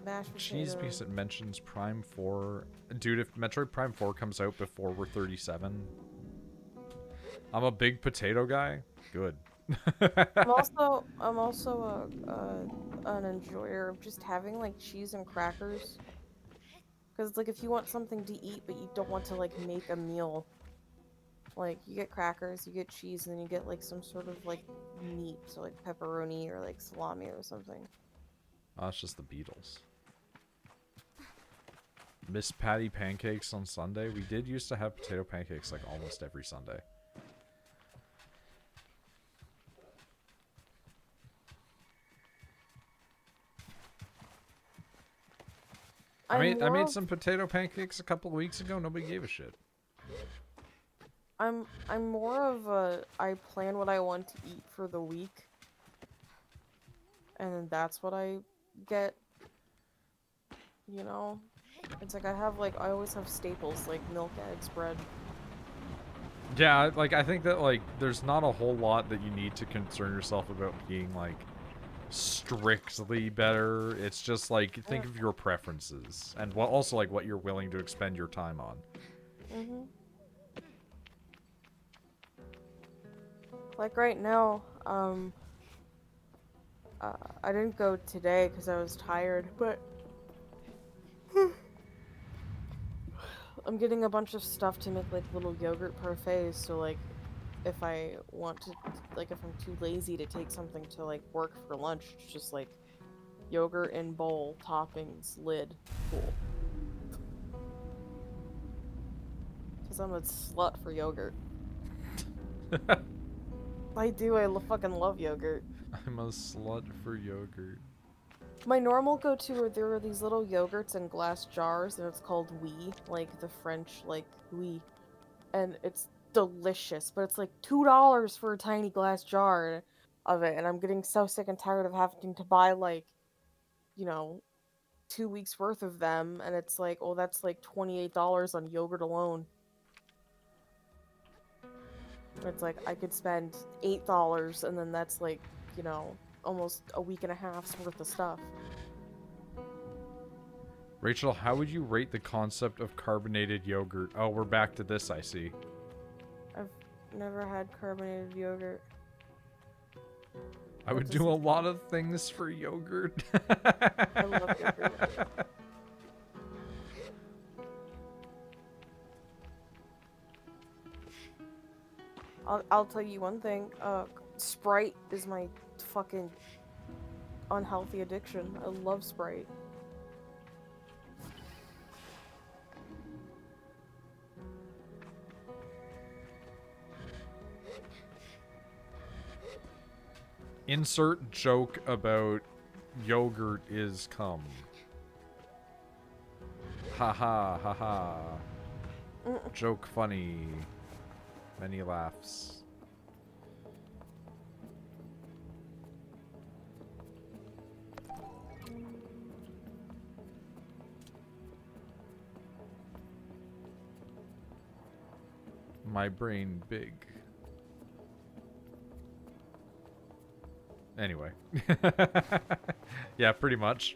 mashed Cheese because potatoes. it mentions Prime 4. Dude, if Metroid Prime 4 comes out before we're 37, I'm a big potato guy. Good. I'm also an enjoyer of just having like cheese and crackers. Because it's like if you want something to eat but you don't want to like make a meal, like you get crackers, you get cheese, and then you get like some sort of like meat, so like pepperoni or like salami or something. Oh, it's just the Beatles. Miss Patty pancakes on Sunday. We did used to have potato pancakes like almost every Sunday. I I'm made I more made of some potato pancakes a couple of weeks ago. Nobody gave a shit. I'm more of a I plan what I want to eat for the week, and then that's what I get. You know, it's like I always have staples like milk, eggs, bread. Yeah, like I think that like there's not a whole lot that you need to concern yourself about being like strictly better. It's just like Yeah. think of your preferences and what also like what you're willing to expend your time on. Mhm. Like right now, I didn't go today because I was tired, but I'm getting a bunch of stuff to make like little yogurt parfaits. So like, if I want to, like, if I'm too lazy to take something to like work for lunch, it's just like yogurt in bowl, toppings, lid, cool. Because I'm a slut for yogurt. I do. Fucking love yogurt. I'm a slut for yogurt. My normal go-to are there are these little yogurts in glass jars, and it's called Oui, like the French like oui, and it's delicious. But it's like $2 for a tiny glass jar of it, and I'm getting so sick and tired of having to buy like, you know, 2 weeks worth of them, and it's like, oh, that's like $28 on yogurt alone. It's like I could spend $8, and then that's like, almost a week and a half's worth of stuff. Rachel, how would you rate the concept of carbonated yogurt? Oh, we're back to this, I see. I've never had carbonated yogurt. I would do a lot of things for yogurt. I love yogurt. I'll tell you one thing. Sprite is my fucking unhealthy addiction. I love Sprite. Insert joke about yogurt is cum. Ha ha ha ha. Joke funny. Many laughs. My brain big. Anyway. Yeah, pretty much.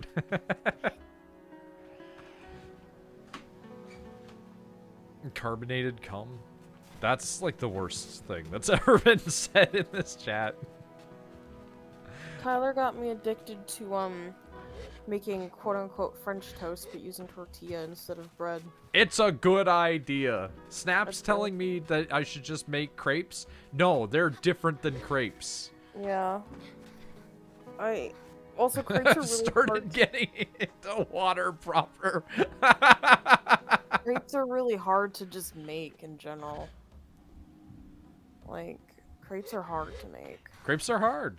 Carbonated cum? That's like the worst thing that's ever been said in this chat. Tyler got me addicted to making quote unquote French toast but using tortilla instead of bread. It's a good idea. Snap's That's telling me that I should just make crepes. No, they're different than crepes. Yeah. I also crepes are really Started hard. getting into water proper. Crepes are really hard to just make in general. Like, crepes are hard to make. Crepes are hard.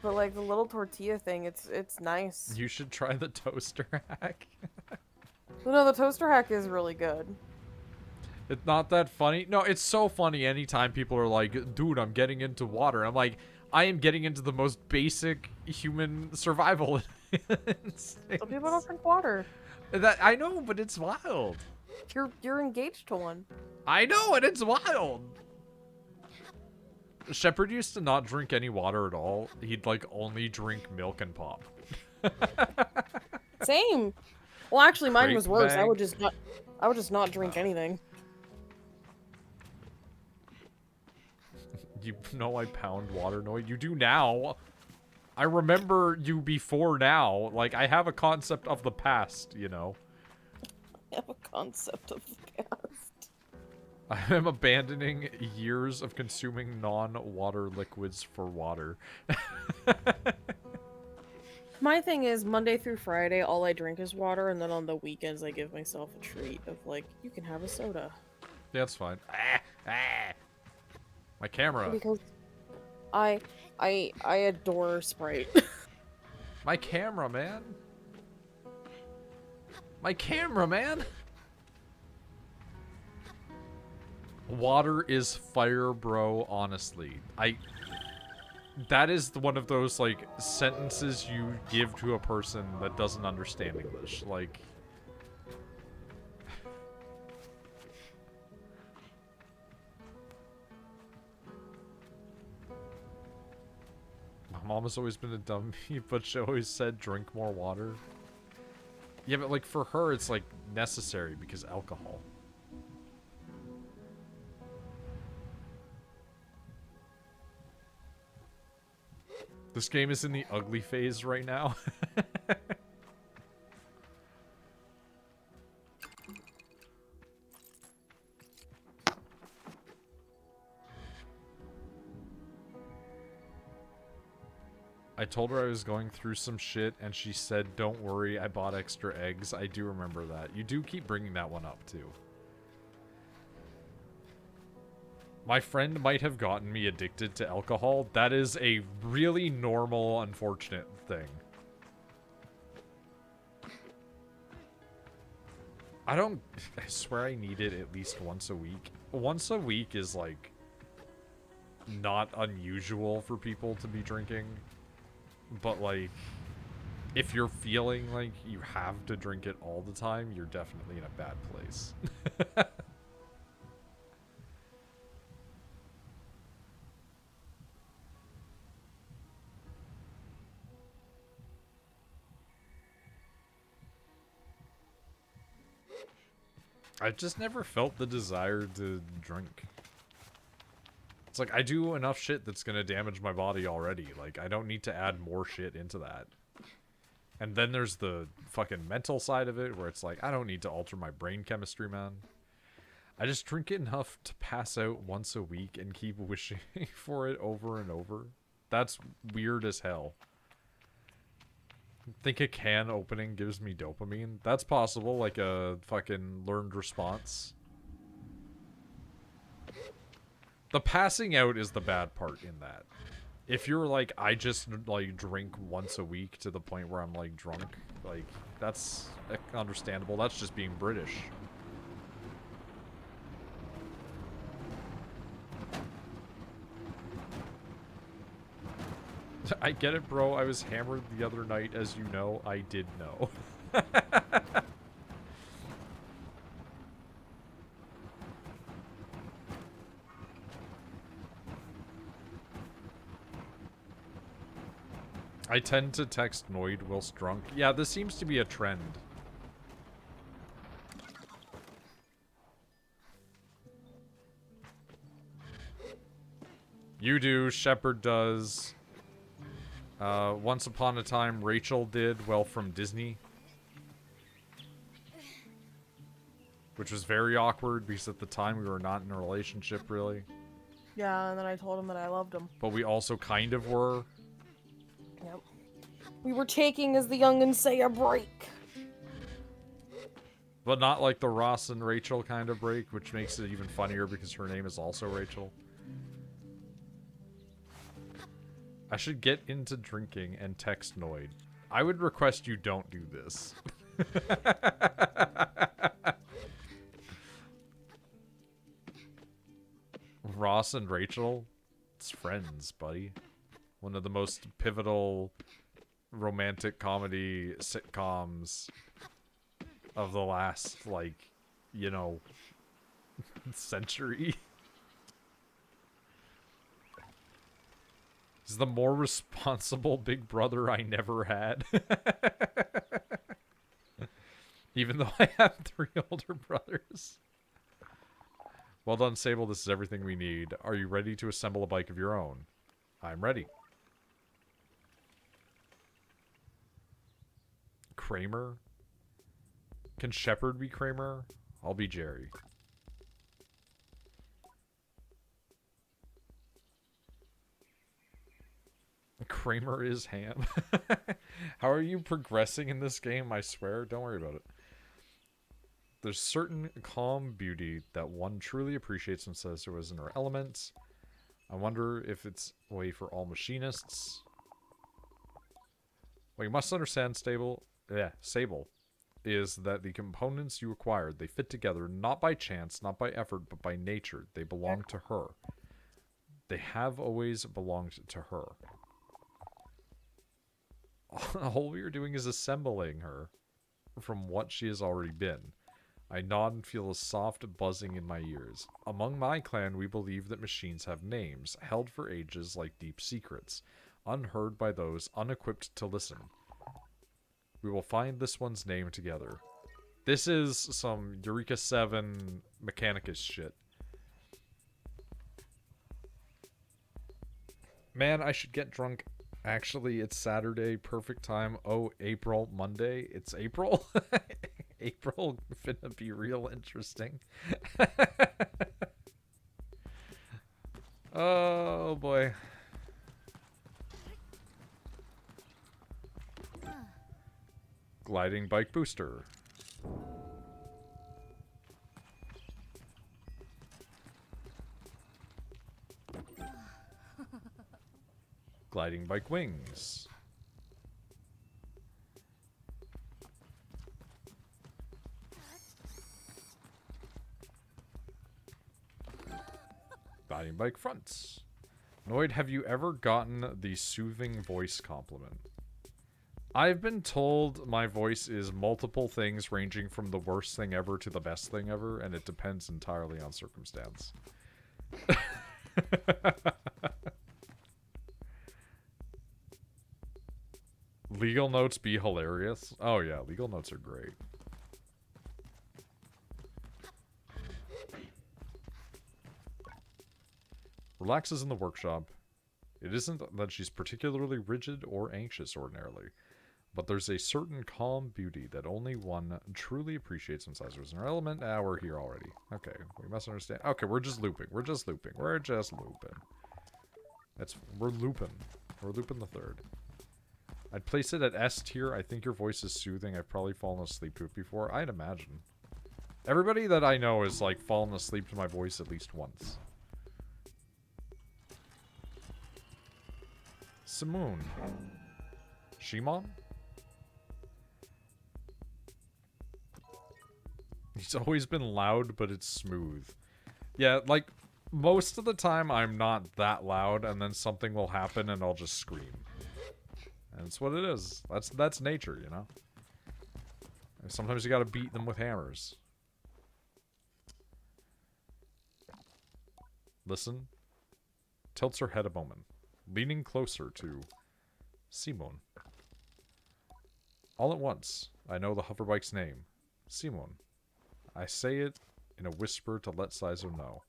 But like the little tortilla thing, it's nice. You should try the toaster hack. Well, no, the toaster hack is really good. It's not that funny. No, it's so funny anytime people are like, dude, I'm getting into water. I'm like, I am getting into the most basic human survival Some people don't instincts. drink water. That I know, but it's wild. You're engaged to one. I know, and it's wild. Shepard used to not drink any water at all. He'd like only drink milk and pop. Same. Well, actually, mine was worse. I Bag. would just not drink anything. You know I pound water, Noid. You do now. I remember you before now. Like, I have a concept of the past, you know. I have a concept of the past. I am abandoning years of consuming non-water liquids for water. My thing is, Monday through Friday, all I drink is water, and then on the weekends, I give myself a treat of, like, you can have a soda. Yeah, that's fine. My camera. Because I adore Sprite. My camera, man. My camera, man. Water is fire, bro, honestly. That is one of those, like, sentences you give to a person that doesn't understand English. Like... My mom has always been a dummy, but she always said drink more water. Yeah, but, like, for her, it's, like, necessary because alcohol. This game is in the ugly phase right now. I told her I was going through some shit, and she said, don't worry, I bought extra eggs. I do remember that. You do keep bringing that one up, too. My friend might have gotten me addicted to alcohol. That is a really normal, unfortunate thing. I swear I need it at least once a week. Once a week is, like, not unusual for people to be drinking. But, like, if you're feeling like you have to drink it all the time, you're definitely in a bad place. I just never felt the desire to drink. It's like, I do enough shit that's gonna damage my body already. Like, I don't need to add more shit into that. And then there's the fucking mental side of it, where it's like, I don't need to alter my brain chemistry, man. I just drink it enough to pass out once a week and keep wishing for it over and over. That's weird as hell. Think a can opening gives me dopamine? That's possible, like a fucking learned response. The passing out is the bad part in that. If you're like, I just, like, drink once a week to the point where I'm, like, drunk, like, that's understandable. That's just being British. I get it, bro. I was hammered the other night, as you know. I did know. I tend to text Noid whilst drunk. Yeah, this seems to be a trend. You do, Shepard does. Once upon a time, Rachel did, well, from Disney. Which was very awkward, because at the time we were not in a relationship, really. Yeah, and then I told him that I loved him. But we also kind of were. Yep. We were taking, as the youngins say, a break. But not like the Ross and Rachel kind of break, which makes it even funnier because her name is also Rachel. I should get into drinking and text Noid. I would request you don't do this. Ross and Rachel, it's Friends, buddy. One of the most pivotal romantic comedy sitcoms of the last, like, you know, century. He's the more responsible big brother I never had. Even though I have 3 older brothers. Well done, Sable. This is everything we need. Are you ready to assemble a bike of your own? I'm ready. Kramer? Can Shepard be Kramer? I'll be Jerry. Kramer is Ham. How are you progressing in this game? I swear. Don't worry about it. There's certain calm beauty that one truly appreciates and says there was in her elements. I wonder if it's a way for all machinists. What you must understand, Sable, is that the components you acquired, they fit together not by chance, not by effort, but by nature. They belong to her. They have always belonged to her. All we are doing is assembling her from what she has already been. I nod and feel a soft buzzing in my ears. Among my clan, we believe that machines have names, held for ages like deep secrets, unheard by those unequipped to listen. We will find this one's name together. This is some Eureka 7 Mechanicus shit. Man, I should get drunk. Actually, it's Saturday, perfect time. Oh, April, Monday. It's April? April finna be real interesting. Oh, boy. Gliding bike booster. Gliding bike wings. Gliding bike fronts. Noid, have you ever gotten the soothing voice compliment? I've been told my voice is multiple things ranging from the worst thing ever to the best thing ever, and it depends entirely on circumstance. Legal notes be hilarious. Oh yeah, legal notes are great. Relaxes in the workshop. It isn't that she's particularly rigid or anxious ordinarily, but there's a certain calm beauty that only one truly appreciates when Sizer's in her element. Ah, we're here already. Okay, we must understand. Okay, we're just looping. We're just looping. We're just looping. We're looping. We're looping the third. I'd place it at S tier. I think your voice is soothing. I've probably fallen asleep to it before. I'd imagine. Everybody that I know is like fallen asleep to my voice at least once. Simone. Shimon? He's always been loud, but it's smooth. Yeah, like, most of the time I'm not that loud, and then something will happen and I'll just scream. And it's what it is. That's nature, you know? And sometimes you gotta beat them with hammers. Listen. Tilts her head a moment, leaning closer to Simone. All at once, I know the hoverbike's name. Simone. I say it in a whisper to let Sizer know.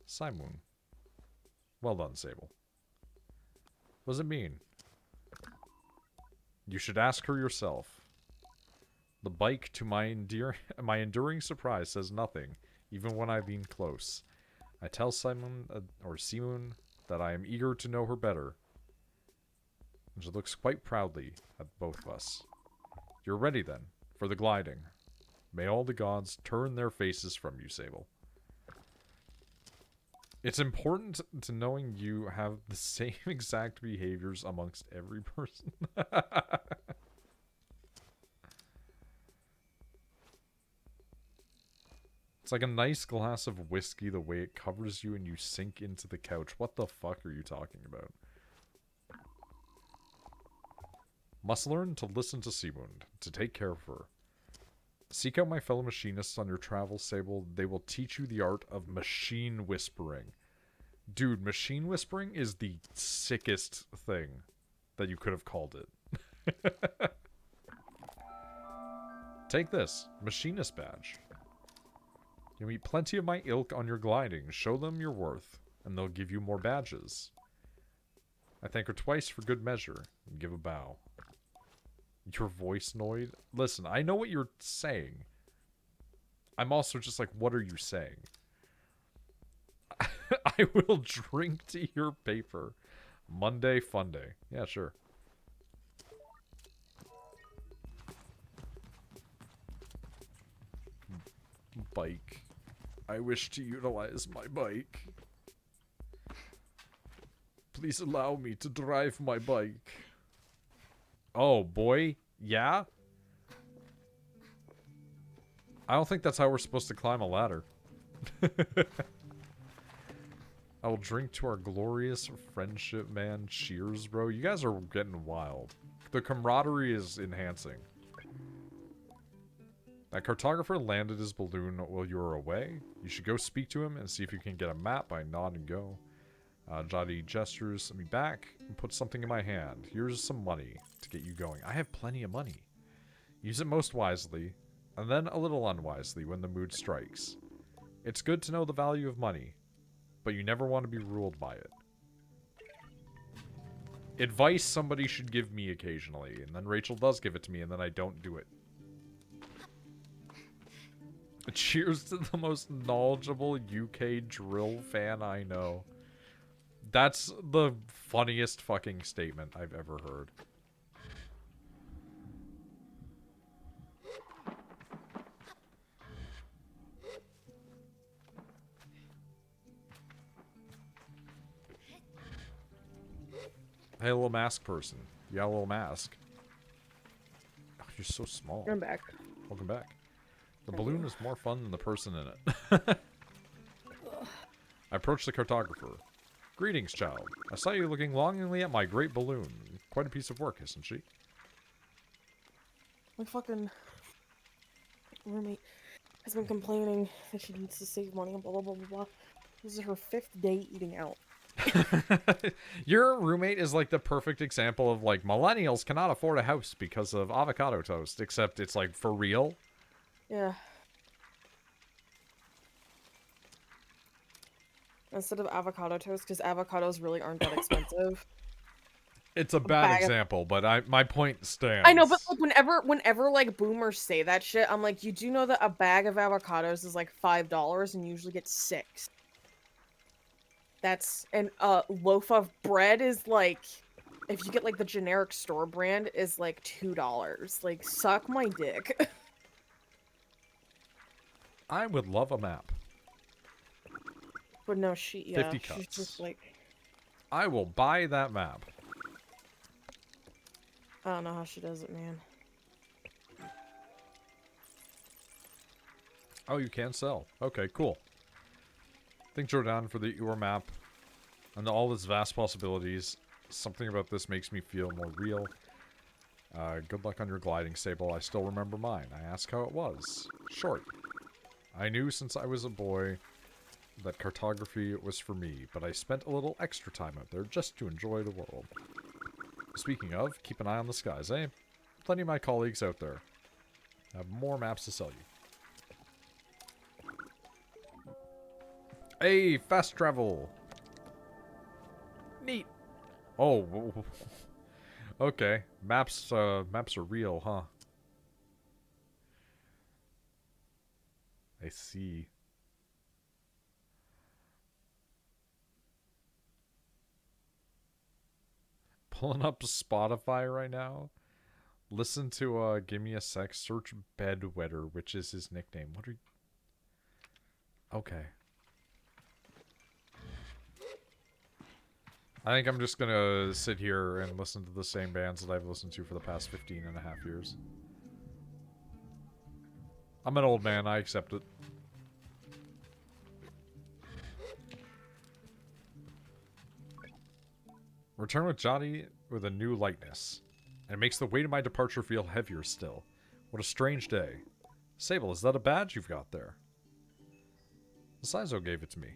Simon. Well done, Sable. What does it mean? You should ask her yourself. The bike, to my enduring surprise, says nothing, even when I lean close. I tell Simon, or Simon, that I am eager to know her better. And she looks quite proudly at both of us. You're ready, then, for the gliding. May all the gods turn their faces from you, Sable. It's important to knowing you have the same exact behaviors amongst every person. It's like a nice glass of whiskey, the way it covers you and you sink into the couch. What the fuck are you talking about? Must learn to listen to Seawound, to take care of her. Seek out my fellow machinists on your travels, Sable. They will teach you the art of machine whispering. Dude, machine whispering is the sickest thing that you could have called it. Take this, machinist badge. You meet plenty of my ilk on your gliding. Show them your worth, and they'll give you more badges. I thank her twice for good measure, and give a bow. Your voice, Noid? Listen, I know what you're saying. I'm also just like, what are you saying? I will drink to your paper. Monday fun day. Yeah, sure. Bike. I wish to utilize my bike. Please allow me to drive my bike. Oh, boy. Yeah? I don't think that's how we're supposed to climb a ladder. I will drink to our glorious friendship, man. Cheers, bro. You guys are getting wild. The camaraderie is enhancing. That cartographer landed his balloon while you were away. You should go speak to him and see if you can get a map by nod and go. Jotty gestures, let me back and put something in my hand. Here's some money to get you going. I have plenty of money. Use it most wisely, and then a little unwisely when the mood strikes. It's good to know the value of money, but you never want to be ruled by it. Advice somebody should give me occasionally, and then Rachel does give it to me, and then I don't do it. Cheers to the most knowledgeable UK drill fan I know. That's the funniest fucking statement I've ever heard. Hey, little mask person. You got a little mask. Oh, you're so small. I'm back. Welcome back. The balloon is more fun than the person in it. I approached the cartographer. Greetings, child. I saw you looking longingly at my great balloon. Quite a piece of work, isn't she? My fucking roommate has been complaining that she needs to save money and blah blah blah blah blah. This is her 5th day eating out. Your roommate is like the perfect example of like millennials cannot afford a house because of avocado toast, except it's like for real. Yeah. Instead of avocado toast, because avocados really aren't that expensive. It's a bad example, but my point stands. I know, but like whenever like boomers say that shit, I'm like, you do know that a bag of avocados is like $5 and you usually get 6. That's and a loaf of bread is like, if you get like the generic store brand, is like $2. Like, suck my dick. I would love a map. But no, yeah, 50 she's cuts. just like, I will buy that map. I don't know how she does it, man. Oh, you can sell. Okay, cool. Thank Jordan for your map and all its vast possibilities. Something about this makes me feel more real. Good luck on your gliding, Sable. I still remember mine. I asked how it was. Short. I knew since I was a boy that cartography was for me, but I spent a little extra time out there just to enjoy the world. Speaking of, keep an eye on the skies, eh? Plenty of my colleagues out there have more maps to sell you. Hey, fast travel! Neat! Oh, okay. Maps are real, huh? I see. Pulling up Spotify right now. Listen to, give me a sec. Search Bedwetter, which is his nickname. What are you... Okay. I think I'm just gonna sit here and listen to the same bands that I've listened to for the past 15 and a half years. I'm an old man, I accept it. Return with Johnny with a new lightness. And it makes the weight of my departure feel heavier still. What a strange day. Sable, is that a badge you've got there? Sizo gave it to me.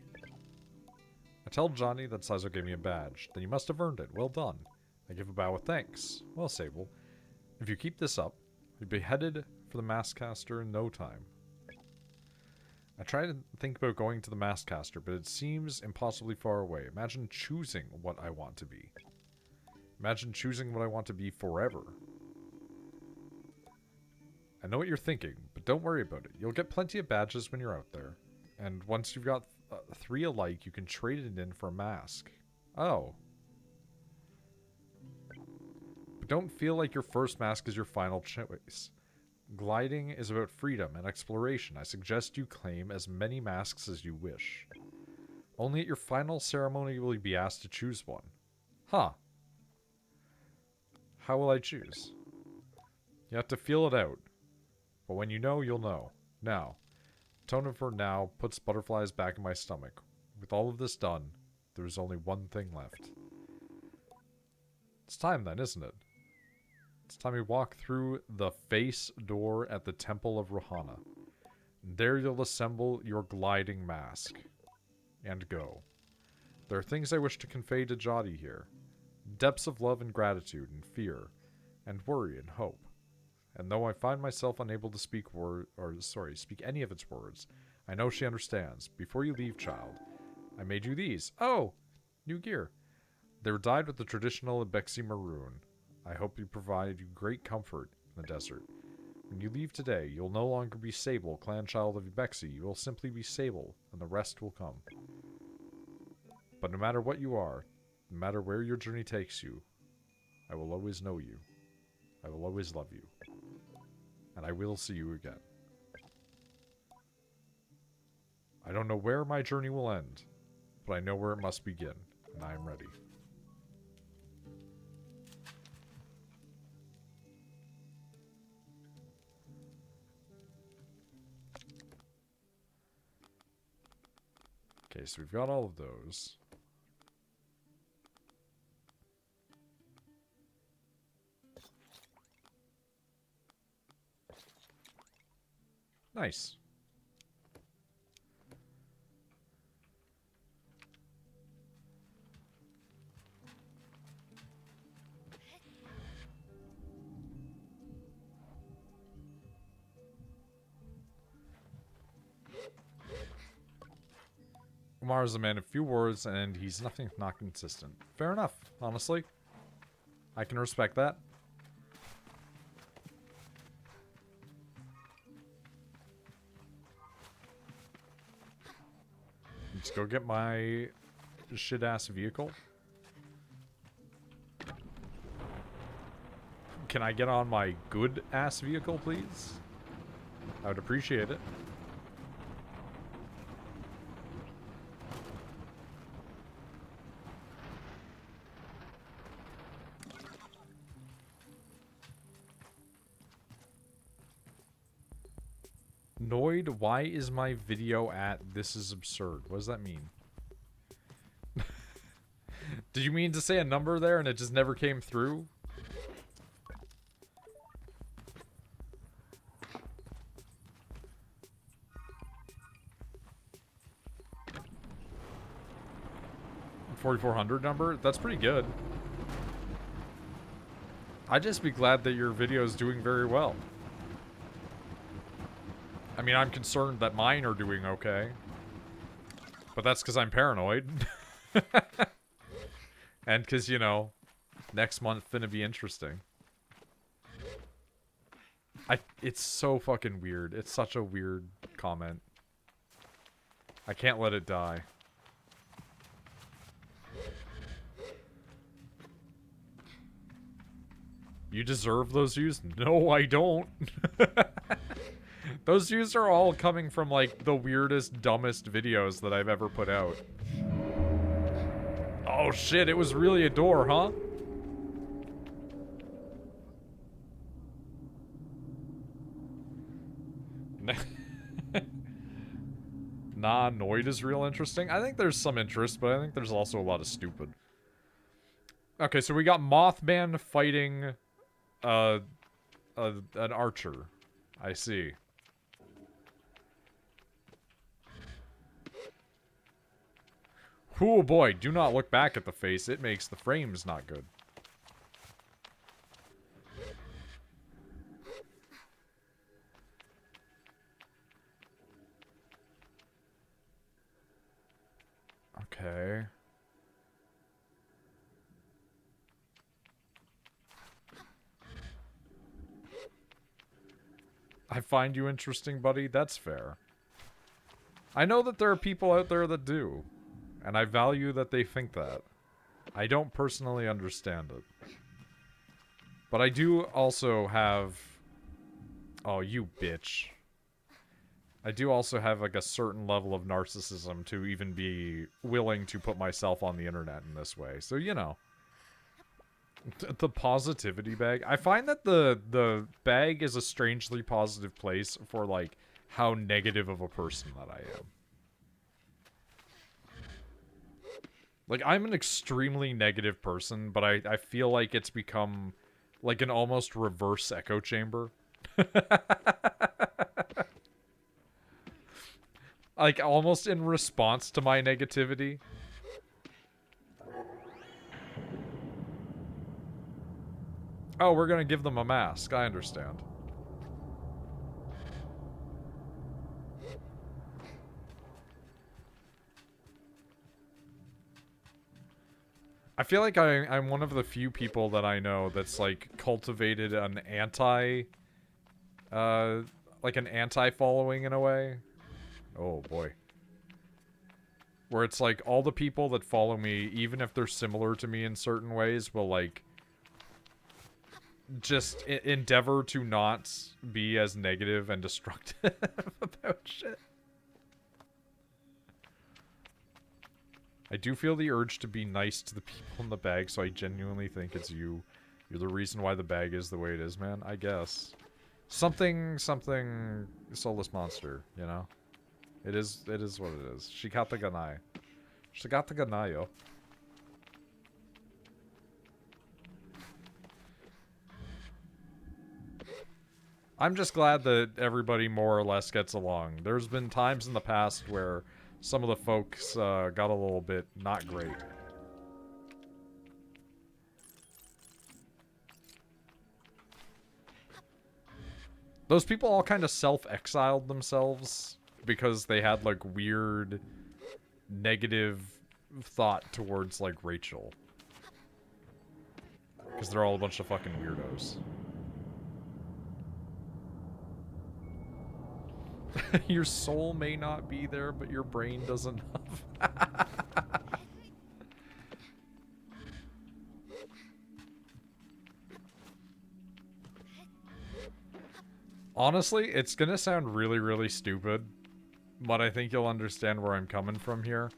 I tell Johnny that Sizo gave me a badge. Then you must have earned it. Well done. I give a bow with thanks. Well, Sable, if you keep this up, you'll be headed for the Maskcaster in no time. I try to think about going to the Maskcaster, but it seems impossibly far away. Imagine choosing what I want to be. Imagine choosing what I want to be forever. I know what you're thinking, but don't worry about it. You'll get plenty of badges when you're out there. And once you've got 3 alike, you can trade it in for a mask. Oh. But don't feel like your first mask is your final choice. Gliding is about freedom and exploration. I suggest you claim as many masks as you wish. Only at your final ceremony will you be asked to choose one. Huh. How will I choose? You have to feel it out. But when you know, you'll know. Now. Tone of her now puts butterflies back in my stomach. With all of this done, there is only one thing left. It's time then, isn't it? It's time we walk through the face door at the Temple of Rohana. There you'll assemble your gliding mask. And go. There are things I wish to convey to Jody here. Depths of love and gratitude and fear. And worry and hope. And though I find myself unable to speak speak any of its words, I know she understands. Before you leave, child, I made you these. Oh! New gear. They were dyed with the traditional Ibexi maroon. I hope you provide you great comfort in the desert. When you leave today, you'll no longer be Sable, clan child of Ibexi. You will simply be Sable, and the rest will come. But no matter what you are, no matter where your journey takes you, I will always know you. I will always love you. And I will see you again. I don't know where my journey will end, but I know where it must begin, and I am ready. Okay, so we've got all of those. Nice. Umar is a man of few words, and he's nothing if not consistent. Fair enough, honestly. I can respect that. Let's go get my shit-ass vehicle. Can I get on my good-ass vehicle, please? I would appreciate it. Noid, why is my video at this is absurd? What does that mean? Did you mean to say a number there and it just never came through? $4,400 number? That's pretty good. I'd just be glad that your video is doing very well. I mean, I'm concerned that mine are doing okay. But that's because I'm paranoid. And because, you know, next month finna be interesting. It's so fucking weird. It's such a weird comment. I can't let it die. You deserve those views? No, I don't. Those views are all coming from, like, the weirdest, dumbest videos that I've ever put out. Oh shit, it was really a door, huh? Nah, Noid is real interesting. I think there's some interest, but I think there's also a lot of stupid. Okay, so we got Mothman fighting uh, an archer. I see. Oh boy, do not look back at the face. It makes the frames not good. Okay. I find you interesting, buddy. That's fair. I know that there are people out there that do. And I value that they think that. I don't personally understand it. But I do also have... Oh, you bitch. I do also have, like, a certain level of narcissism to even be willing to put myself on the internet in this way. So, you know. The positivity bag. I find that the bag is a strangely positive place for, like, how negative of a person that I am. Like, I'm an extremely negative person, but I feel like it's become, like, an almost reverse echo chamber. Like, almost in response to my negativity. Oh, we're gonna give them a mask. I understand. I feel like I'm one of the few people that I know that's, like, cultivated an like an anti-following in a way. Oh, boy. Where it's like, all the people that follow me, even if they're similar to me in certain ways, will, like, just endeavor to not be as negative and destructive about shit. I do feel the urge to be nice to the people in the bag, so I genuinely think it's you. You're the reason why the bag is the way it is, man. I guess. Something, soulless monster, you know? It is what it is. Shikata ganai. Shikata ganai, yo. I'm just glad that everybody more or less gets along. There's been times in the past where some of the folks got a little bit not great. Those people all kind of self-exiled themselves because they had, like, weird negative thought towards, like, Rachel. Because they're all a bunch of fucking weirdos. Your soul may not be there, but your brain does enough. Honestly, it's gonna sound really, really stupid, but I think you'll understand where I'm coming from here.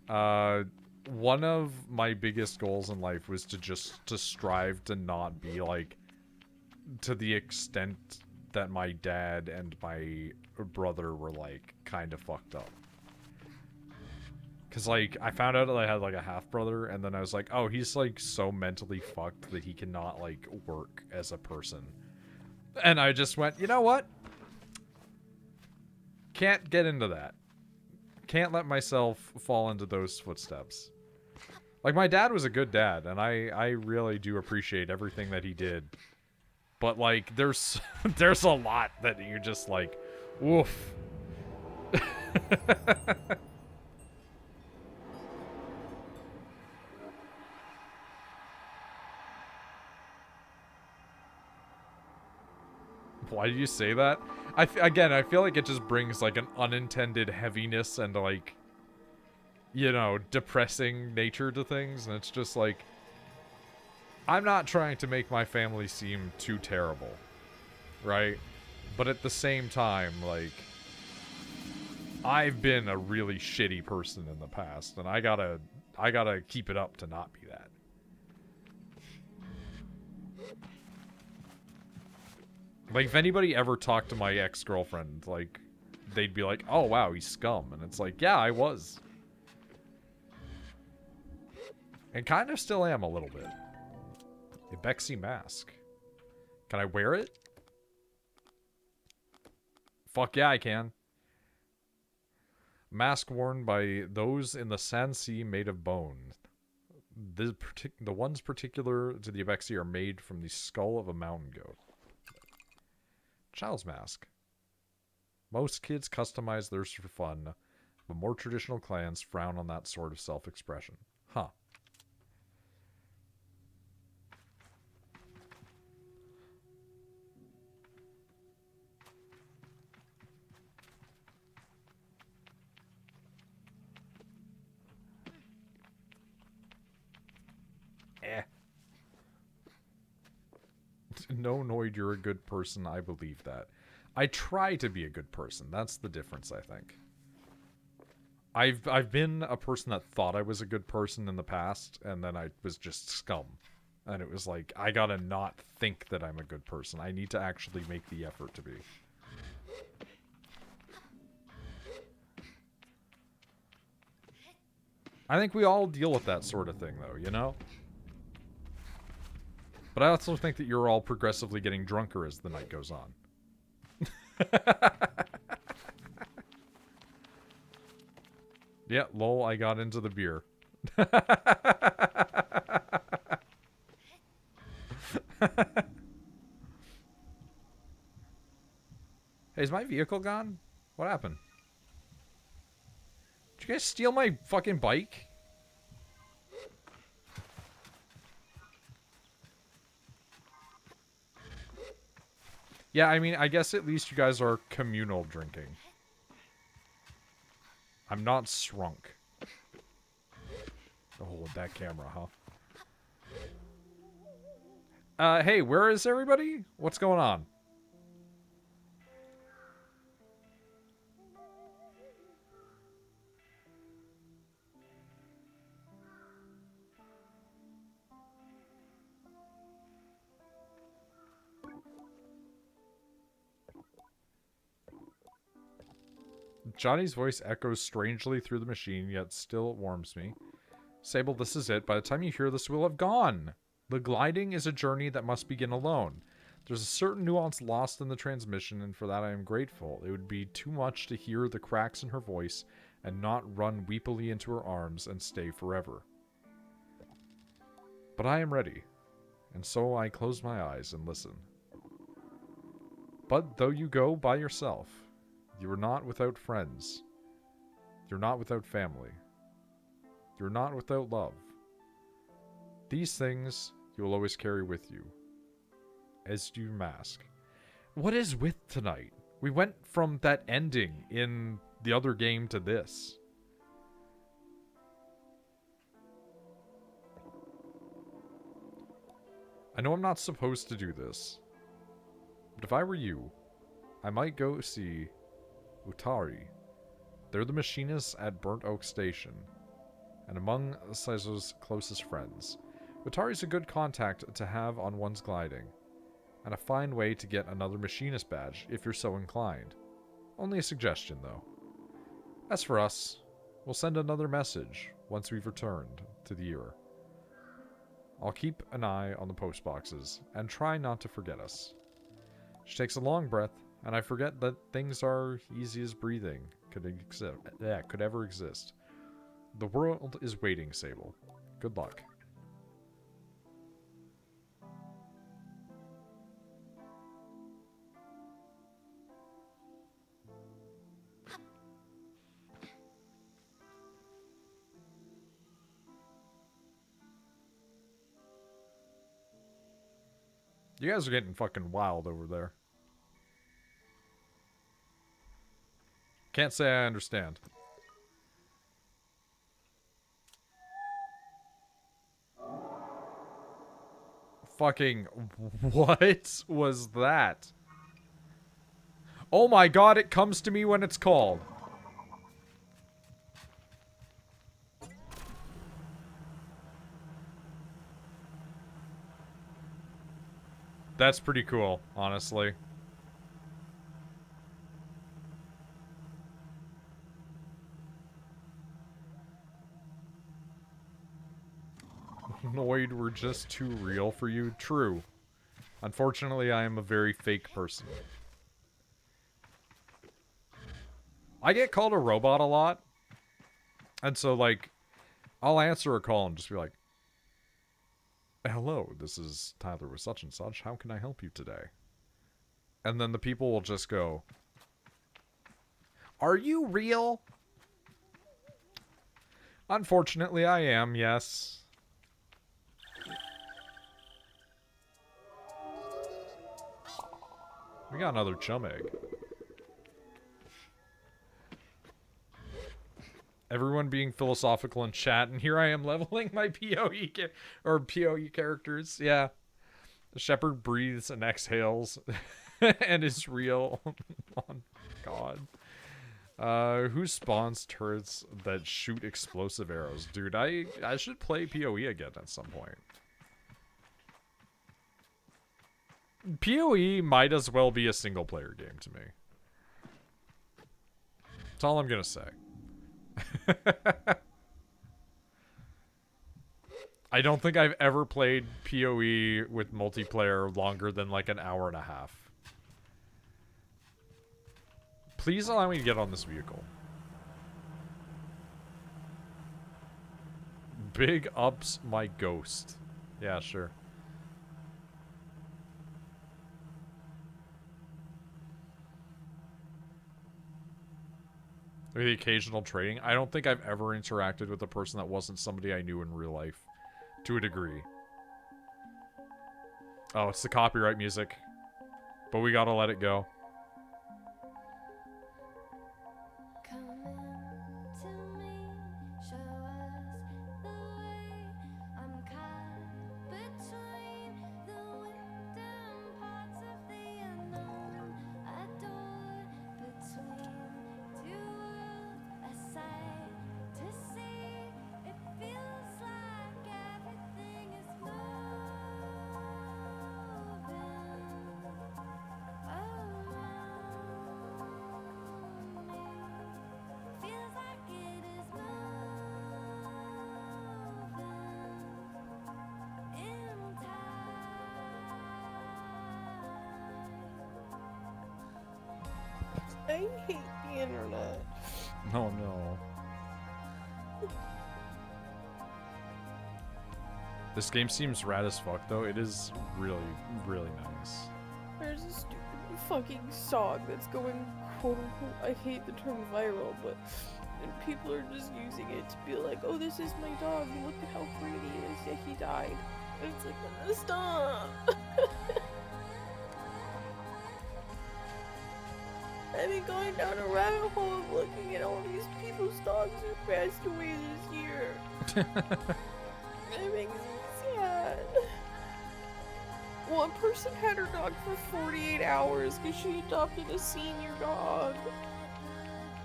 One of my biggest goals in life was to strive to not be, like, to the extent that my dad and my brother were, like, kind of fucked up. Because, like, I found out that I had, like, a half-brother, and then I was like, oh, he's, like, so mentally fucked that he cannot, like, work as a person. And I just went, you know what? Can't get into that. Can't let myself fall into those footsteps. Like, my dad was a good dad, and I really do appreciate everything that he did. But, like, there's there's a lot that you're just like, woof. Why do you say that? Again, I feel like it just brings, like, an unintended heaviness and, like, you know, depressing nature to things. And it's just like, I'm not trying to make my family seem too terrible, right? But at the same time, like, I've been a really shitty person in the past, and I gotta keep it up to not be that. Like, if anybody ever talked to my ex-girlfriend, like, they'd be like, oh, wow, he's scum. And it's like, yeah, I was. And kind of still am a little bit. A Bexy mask. Can I wear it? Fuck yeah, I can. Mask worn by those in the Sansi made of bone. The ones particular to the Abexi are made from the skull of a mountain goat. Child's mask. Most kids customize theirs for fun, but more traditional clans frown on that sort of self-expression. Huh. No, Noid, you're a good person. I believe that. I try to be a good person. That's the difference, I think. I've been a person that thought I was a good person in the past, and then I was just scum. And it was like, I gotta not think that I'm a good person. I need to actually make the effort to be. I think we all deal with that sort of thing, though, you know? But I also think that you're all progressively getting drunker as the night goes on. Yeah, lol, I got into the beer. Hey, is my vehicle gone? What happened? Did you guys steal my fucking bike? Yeah, I mean, I guess at least you guys are communal drinking. I'm not shrunk. Oh, with that camera, huh? Hey, where is everybody? What's going on? Johnny's voice echoes strangely through the machine, yet still warms me. Sable, this is it. By the time you hear this, we'll have gone. The gliding is a journey that must begin alone. There's a certain nuance lost in the transmission, and for that I am grateful. It would be too much to hear the cracks in her voice and not run weepily into her arms and stay forever. But I am ready, and so I close my eyes and listen. But though you go by yourself, you are not without friends. You're not without family. You're not without love. These things you will always carry with you, as do your mask. What is with tonight? We went from that ending in the other game to this. I know I'm not supposed to do this, but if I were you, I might go see Utari. They're the machinists at Burnt Oak Station, and among Saizo's closest friends. Utari's a good contact to have on one's gliding, and a fine way to get another machinist badge if you're so inclined. Only a suggestion, though. As for us, we'll send another message once we've returned to the era. I'll keep an eye on the post boxes, and try not to forget us. She takes a long breath, and I forget that things are easy as breathing could ever exist. The world is waiting, Sable. Good luck. You guys are getting fucking wild over there. Can't say I understand. Fucking what was that? Oh my god, it comes to me when it's called. That's pretty cool, honestly. Noid were just too real for you. True. Unfortunately, I am a very fake person. I get called a robot a lot. And so, like, I'll answer a call and just be like, hello, this is Tyler with such and such. How can I help you today? And then the people will just go, are you real? Unfortunately, I am, yes. We got another chum egg. Everyone being philosophical in chat, and here I am leveling my PoE characters. Yeah. The shepherd breathes and exhales and is real. Oh, God. Who spawns turrets that shoot explosive arrows? Dude, I should play PoE again at some point. PoE might as well be a single player game to me. That's all I'm gonna say. I don't think I've ever played PoE with multiplayer longer than like an hour and a half. Please allow me to get on this vehicle. Big ups my ghost. Yeah, sure. The occasional trading. I don't think I've ever interacted with a person that wasn't somebody I knew in real life. To a degree. Oh, it's the copyright music. But we gotta let it go. I hate the internet. Oh no. This game seems rad as fuck though. It is really, really nice. There's a stupid fucking song that's going quote unquote, I hate the term viral, but and people are just using it to be like, oh, this is my dog, and look at how pretty he is, yeah, he died. And it's like, stop! I've been going down a rabbit hole of looking at all these people's dogs who passed away this year. It makes me sad. One person had her dog for 48 hours because she adopted a senior dog.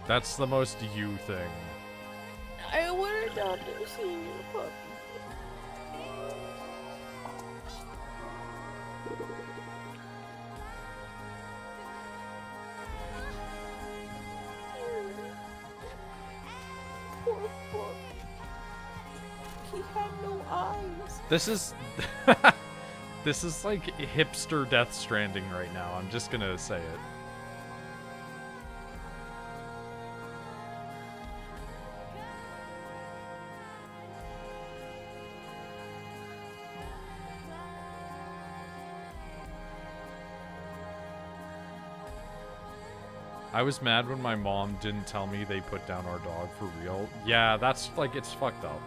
That's the most you thing. I want to adopt a senior puppy. Poor book. He had no eyes. This is... This is like hipster Death Stranding right now. I'm just gonna say it. I was mad when my mom didn't tell me they put down our dog for real. Yeah, that's like, it's fucked up.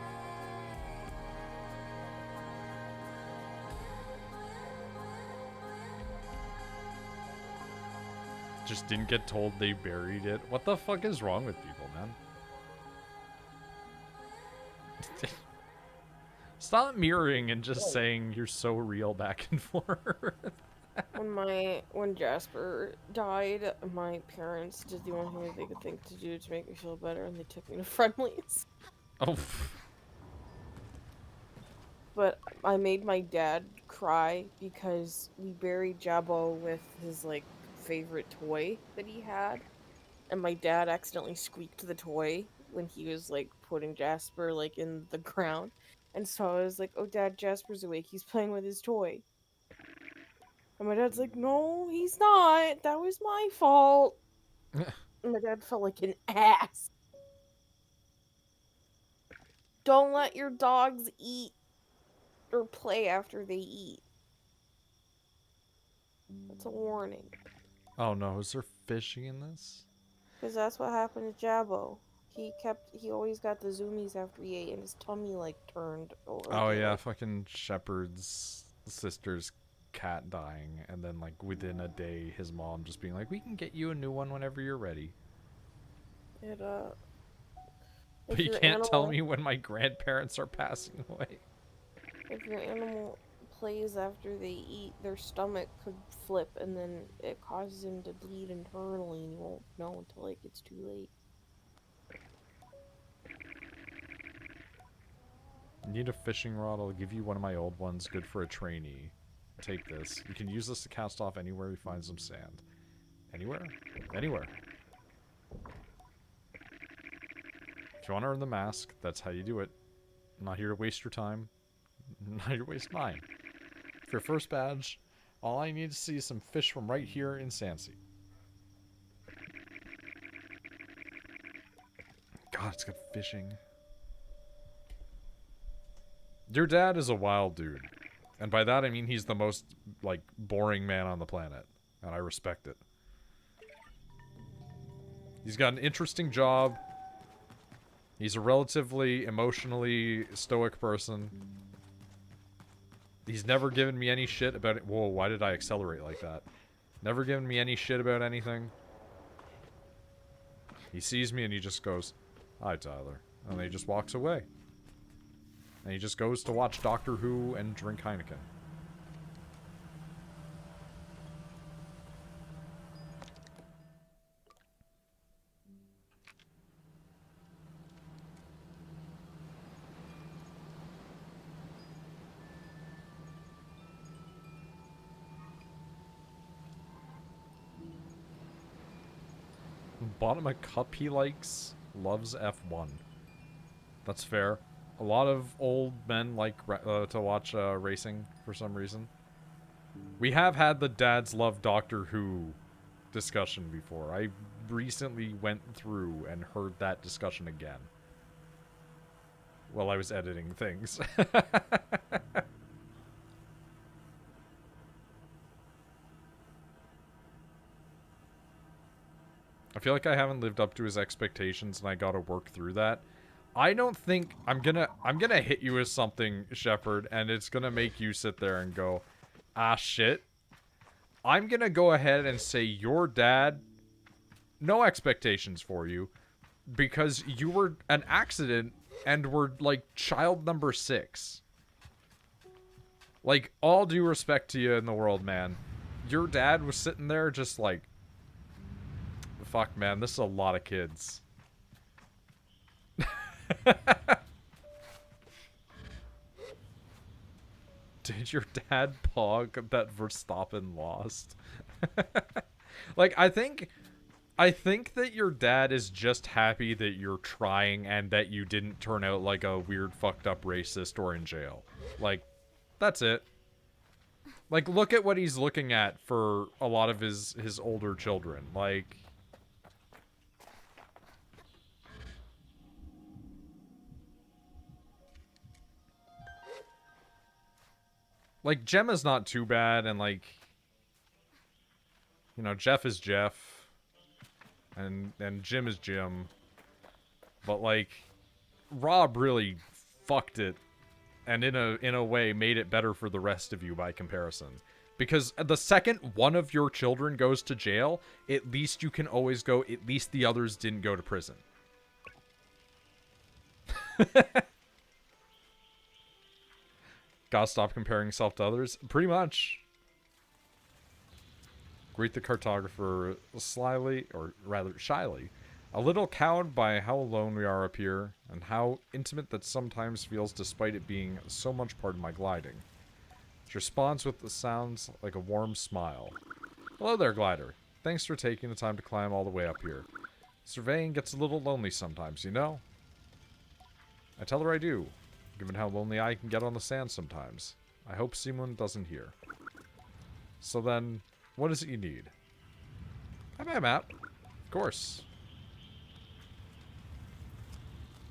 Just didn't get told they buried it. What the fuck is wrong with people, man? Stop mirroring and just saying you're so real back and forth. When Jasper died, my parents did the only thing that they could think to do to make me feel better, and they took me to Friendlies. Oh. But I made my dad cry because we buried Jabbo with his like favorite toy that he had, and my dad accidentally squeaked the toy when he was like putting Jasper like in the ground, And so I was like, oh, Dad, Jasper's awake. He's playing with his toy. And my dad's like, no, he's not. That was my fault. And my dad felt like an ass. Don't let your dogs eat or play after they eat. That's a warning. Oh no, is there fishing in this? Because that's what happened to Jabbo. He always got the zoomies after he ate, and his tummy, like, turned, or, like, Oh it, yeah, like... fucking Shepard's sister's cat dying, and then like within a day, his mom just being like, "We can get you a new one whenever you're ready." It, But if you your can't tell animal... me when my grandparents are passing away. If your animal plays after they eat, their stomach could flip, and then it causes him to bleed internally, and you won't know until, like, it's too late. Need a fishing rod? I'll give you one of my old ones. Good for a trainee. Take this. You can use this to cast off anywhere you find some sand. Anywhere? Anywhere. If you want to earn the mask, that's how you do it. I'm not here to waste your time. I'm not here to waste mine. For your first badge, all I need to see is some fish from right here in Sansi. God, it's got fishing. Your dad is a wild dude. And by that I mean he's the most, like, boring man on the planet. And I respect it. He's got an interesting job. He's a relatively emotionally stoic person. He's never given me any shit about it. Whoa, why did I accelerate like that? Never given me any shit about anything. He sees me and he just goes, "Hi, Tyler." And then he just walks away. And he just goes to watch Doctor Who and drink Heineken. Bought him a cup he likes. Loves F1. That's fair. A lot of old men like to watch racing for some reason. We have had the dads love Doctor Who discussion before. I recently went through and heard that discussion again while I was editing things. I feel like I haven't lived up to his expectations and I gotta work through that. I don't think I'm gonna hit you with something, Shepard, and it's gonna make you sit there and go, ah shit. I'm gonna go ahead and say your dad, no expectations for you, because you were an accident and were like child number 6. Like, all due respect to you in the world, man. Your dad was sitting there just like, fuck, man, this is a lot of kids. Did your dad pog that Verstappen lost? Like, I think that your dad is just happy that you're trying and that you didn't turn out like a weird fucked up racist or in jail. Like, that's it. Like, look at what he's looking at for a lot of his older children. Like, Gemma's not too bad, and like, you know, Jeff is Jeff, and Jim is Jim. But like, Rob really fucked it, and in a way made it better for the rest of you by comparison. Because the second one of your children goes to jail, at least you can always go, at least the others didn't go to prison. Gotta stop comparing yourself to others. Pretty much. Greet the cartographer slyly, or rather shyly. A little cowed by how alone we are up here, and how intimate that sometimes feels despite it being so much part of my gliding. She responds with the sounds like a warm smile. Hello there, glider. Thanks for taking the time to climb all the way up here. Surveying gets a little lonely sometimes, you know? I tell her I do. given how lonely I can get on the sand sometimes. I hope Simon doesn't hear. So then, what is it you need? I buy a map. Of course.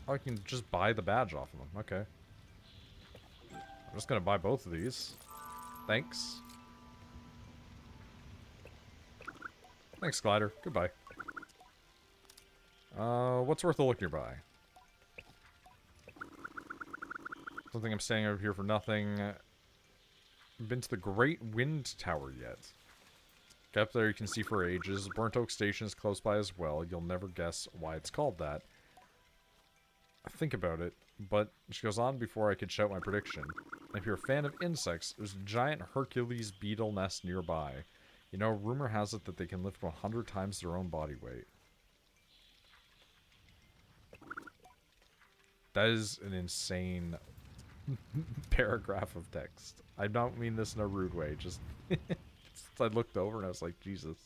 Oh, I can just buy the badge off of them. Okay. I'm just gonna buy both of these. Thanks. Thanks, Glider. Goodbye. What's worth a look nearby? Don't think I'm staying over here for nothing. Been to the Great Wind Tower yet. Get up there, you can see for ages. Burnt Oak Station is close by as well. You'll never guess why it's called that. Think about it, but she goes on before I could shout my prediction. If you're a fan of insects, there's a giant Hercules beetle nest nearby. You know, rumor has it that they can lift 100 times their own body weight. That is an insane paragraph of text. I don't mean this in a rude way, just I looked over and I was like, Jesus.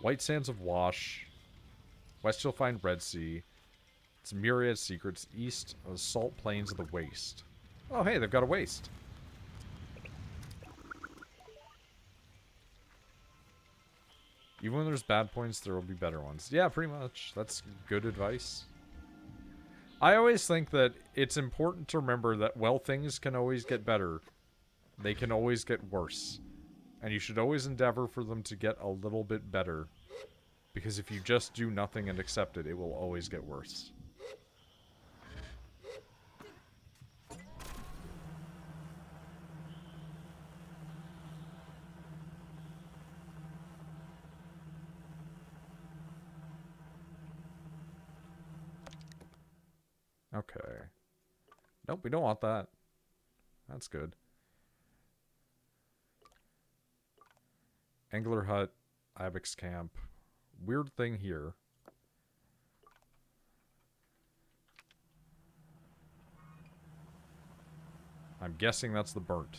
White Sands of Wash. West you'll find Red Sea. It's myriad secrets. East of Salt Plains of the Waste. Oh, hey, they've got a waste. Even when there's bad points, there will be better ones. Yeah, pretty much. That's good advice. I always think that it's important to remember that while things can always get better, they can always get worse. And you should always endeavor for them to get a little bit better. Because if you just do nothing and accept it, it will always get worse. Okay. Nope, we don't want that. That's good. Angler Hut, Ibex Camp. Weird thing here. I'm guessing that's the burnt.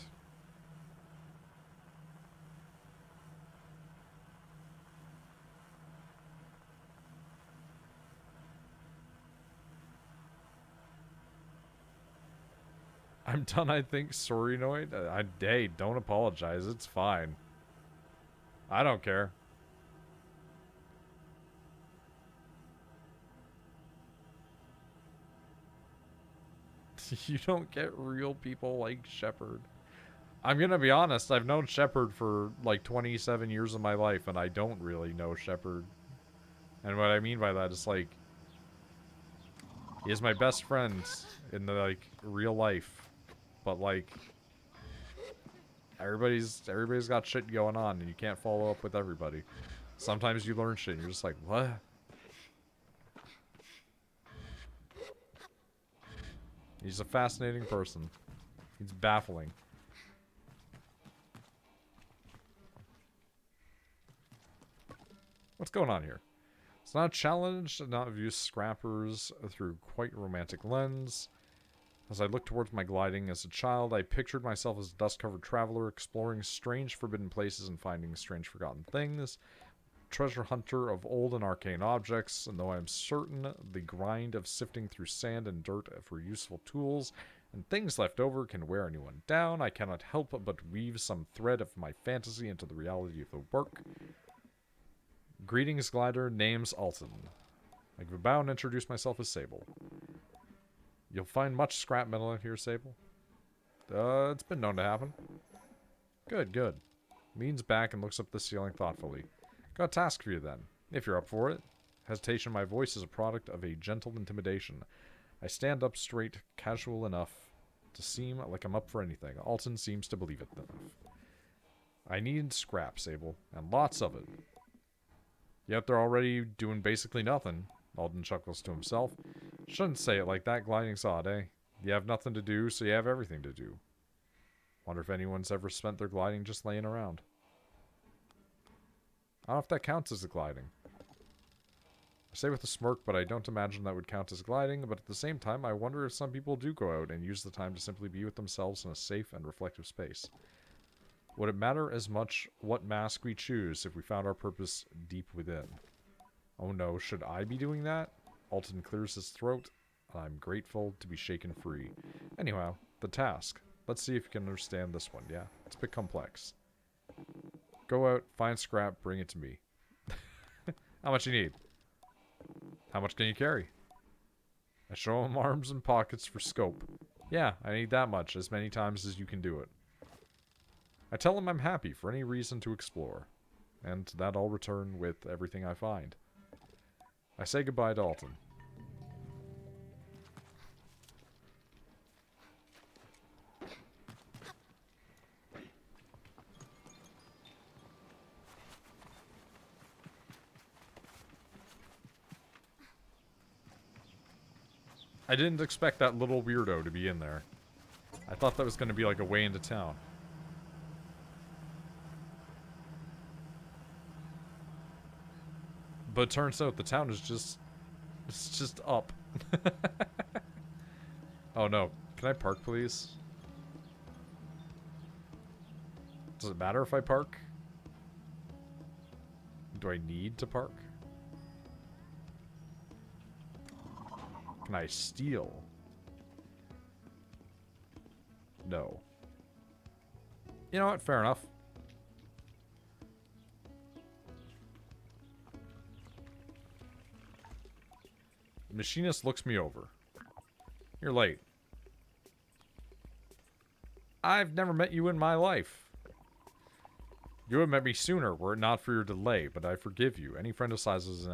I'm done, I think. Sorry, Noid. Hey, don't apologize. It's fine. I don't care. You don't get real people like Shepard. I'm gonna be honest, I've known Shepard for like 27 years of my life, and I don't really know Shepard. And what I mean by that is like, he is my best friend in the like real life, but like everybody's got shit going on, and you can't follow up with everybody. Sometimes you learn shit, and you're just like, what? He's a fascinating person. He's baffling. What's going on here? It's not a challenge to not view scrappers through quite romantic lens. As I looked towards my gliding as a child, I pictured myself as a dust-covered traveler, exploring strange forbidden places and finding strange forgotten things. Treasure hunter of old and arcane objects, and though I am certain the grind of sifting through sand and dirt for useful tools and things left over can wear anyone down, I cannot help but weave some thread of my fantasy into the reality of the work. Greetings, Glider. Name's Alton. I give a bow and introduce myself as Sable. You'll find much scrap metal in here, Sable. It's been known to happen. Good, good. Leans back and looks up the ceiling thoughtfully. Got a task for you then, if you're up for it. Hesitation in my voice is a product of a gentle intimidation. I stand up straight, casual enough to seem like I'm up for anything. Alton seems to believe it enough. I need scrap, Sable, and lots of it. Yet they're already doing basically nothing. Alden chuckles to himself. Shouldn't say it like that, gliding's odd, eh? You have nothing to do, so you have everything to do. Wonder if anyone's ever spent their gliding just laying around. I don't know if that counts as a gliding. I say with a smirk, but I don't imagine that would count as gliding, but at the same time, I wonder if some people do go out and use the time to simply be with themselves in a safe and reflective space. Would it matter as much what mask we choose if we found our purpose deep within? Oh no, should I be doing that? Alton clears his throat. I'm grateful to be shaken free. Anyhow, the task. Let's see if you can understand this one, yeah? It's a bit complex. Go out, find scrap, bring it to me. How much you need? How much can you carry? I show him arms and pockets for scope. Yeah, I need that much, as many times as you can do it. I tell him I'm happy for any reason to explore, and that I'll return with everything I find. I say goodbye to Alton. I didn't expect that little weirdo to be in there. I thought that was going to be like a way into town. But it turns out the town is just... It's just up. Oh no. Can I park, please? Does it matter if I park? Do I need to park? Can I steal? No. You know what? Fair enough. The machinist looks me over. You're late. I've never met you in my life. You would have met me sooner were it not for your delay, but I forgive you. Any friend of Siza's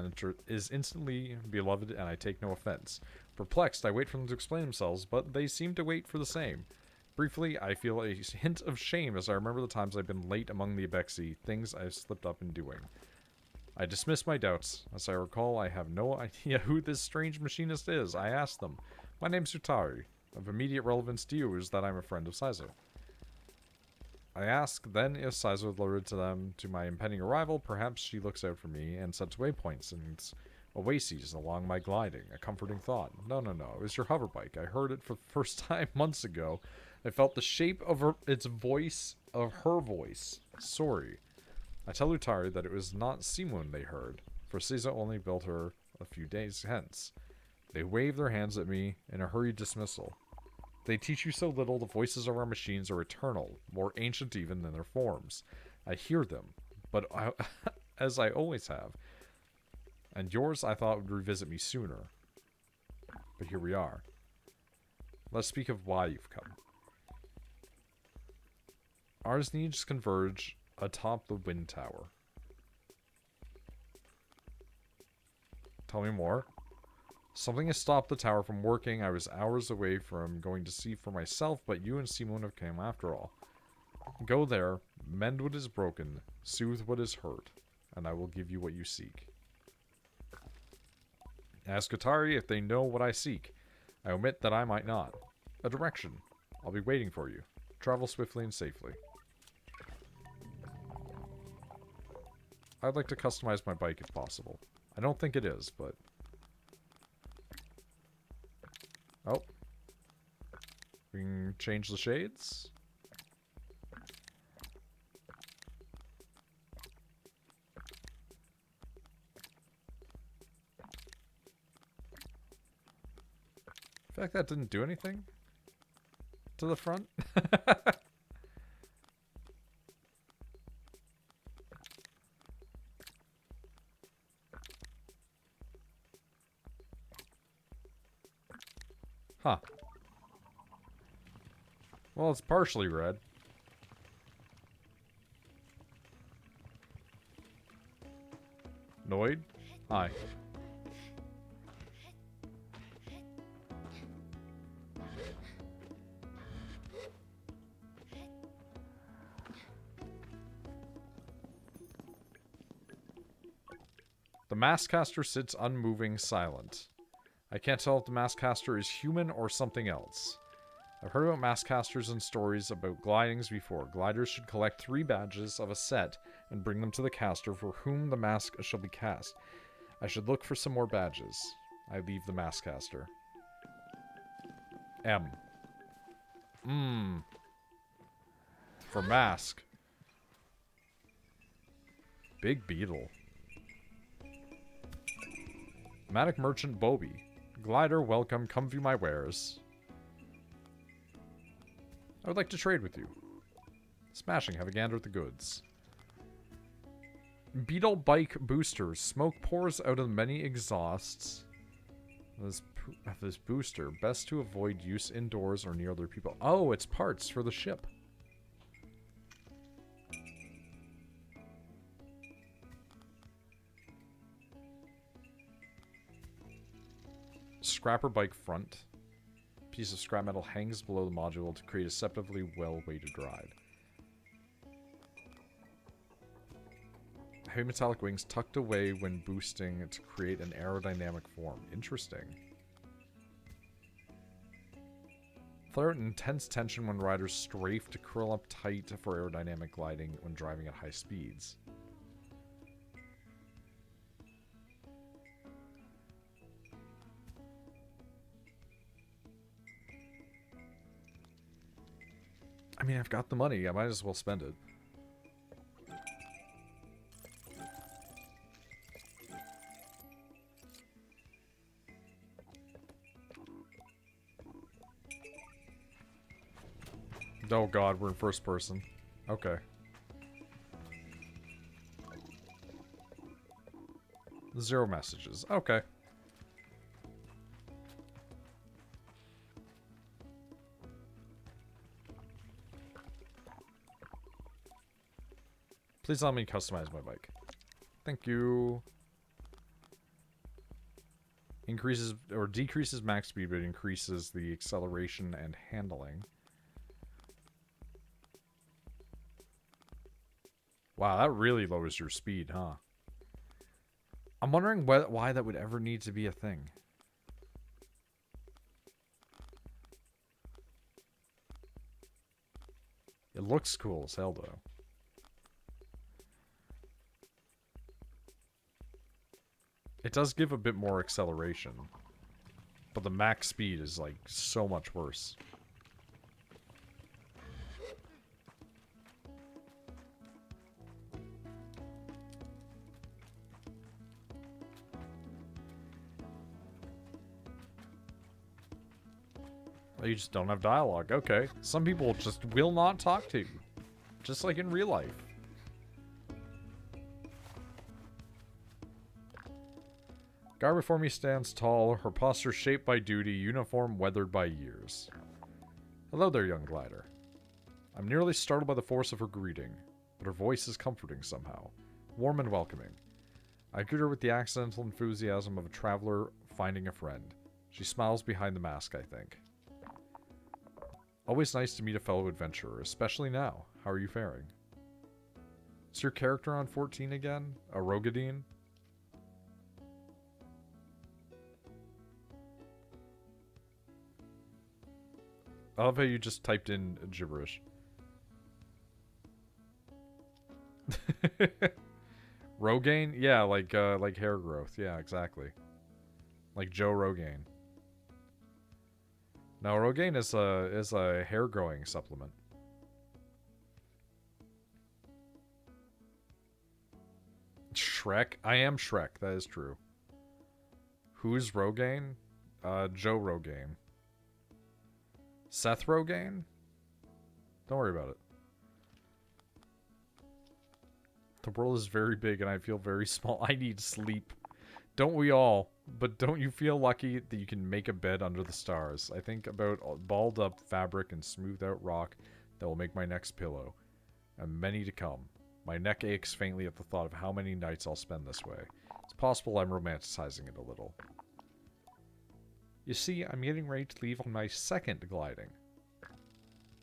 is instantly beloved, and I take no offense. Perplexed, I wait for them to explain themselves, but they seem to wait for the same. Briefly, I feel a hint of shame as I remember the times I've been late among the Abexi, things I've slipped up in doing. I dismiss my doubts. As I recall, I have no idea who this strange machinist is. I ask them. My name's Utari. Of immediate relevance to you is that I'm a friend of Sizo. I ask then if Sizo alerted to them to my impending arrival. Perhaps she looks out for me and sets waypoints and oases along my gliding. A comforting thought. No, it was your hoverbike. I heard it for the first time months ago. I felt the shape of her voice. Sorry. I tell Utari that it was not Simon they heard, for Sizo only built her a few days hence. They wave their hands at me in a hurried dismissal. They teach you so little, the voices of our machines are eternal, more ancient even than their forms. I hear them, but as I always have. And yours I thought would revisit me sooner. But here we are. Let's speak of why you've come. Ours needs converge atop the wind tower. Tell me more. Something has stopped the tower from working. I was hours away from going to see for myself, but you and Simon have come after all. Go there, mend what is broken, soothe what is hurt, and I will give you what you seek. Ask Atari if they know what I seek. I omit that I might not. A direction. I'll be waiting for you. Travel swiftly and safely. I'd like to customize my bike if possible. I don't think it is, but... Oh. We can change the shades. In fact, that didn't do anything to the front. Huh. Well, it's partially red. Noid? Hi. The Maskcaster sits unmoving, silent. I can't tell if the Maskcaster is human or something else. I've heard about Maskcasters and stories about glidings before. Gliders should collect 3 badges of a set and bring them to the caster for whom the mask shall be cast. I should look for some more badges. I leave the Maskcaster. M. For mask. Big beetle. Matic merchant Bobby. Glider, welcome. Come view my wares. I would like to trade with you. Smashing. Have a gander at the goods. Beetle bike boosters. Smoke pours out of many exhausts. This booster. Best to avoid use indoors or near other people. Oh, it's parts for the ship. Scrapper bike front. Piece of scrap metal hangs below the module to create a deceptively well-weighted ride. Heavy metallic wings tucked away when boosting to create an aerodynamic form. Interesting. Flare out intense tension when riders strafe to curl up tight for aerodynamic gliding when driving at high speeds. I mean, I've got the money. I might as well spend it. Oh god, we're in first person. Okay. Zero messages. Okay. Please let me customize my bike. Thank you. Increases or decreases max speed, but increases the acceleration and handling. Wow, that really lowers your speed, huh? I'm wondering why that would ever need to be a thing. It looks cool as hell, though. It does give a bit more acceleration. But the max speed is, like, so much worse. You just don't have dialogue. Okay. Some people just will not talk to you. Just like in real life. Guard before me stands tall, her posture shaped by duty, uniform weathered by years. Hello there, young glider. I'm nearly startled by the force of her greeting, but her voice is comforting somehow. Warm and welcoming. I greet her with the accidental enthusiasm of a traveler finding a friend. She smiles behind the mask, I think. Always nice to meet a fellow adventurer, especially now. How are you faring? Is your character on 14 again? A Rogadine? I love how you just typed in gibberish. Rogaine? Yeah, like hair growth. Yeah, exactly. Like Joe Rogaine. No, Rogaine is a hair growing supplement. Shrek? I am Shrek, that is true. Who's Rogaine? Joe Rogaine. Seth Rogaine? Don't worry about it. The world is very big and I feel very small. I need sleep. Don't we all? But don't you feel lucky that you can make a bed under the stars? I think about balled up fabric and smoothed out rock that will make my next pillow. And many to come. My neck aches faintly at the thought of how many nights I'll spend this way. It's possible I'm romanticizing it a little. You see, I'm getting ready to leave on my second gliding.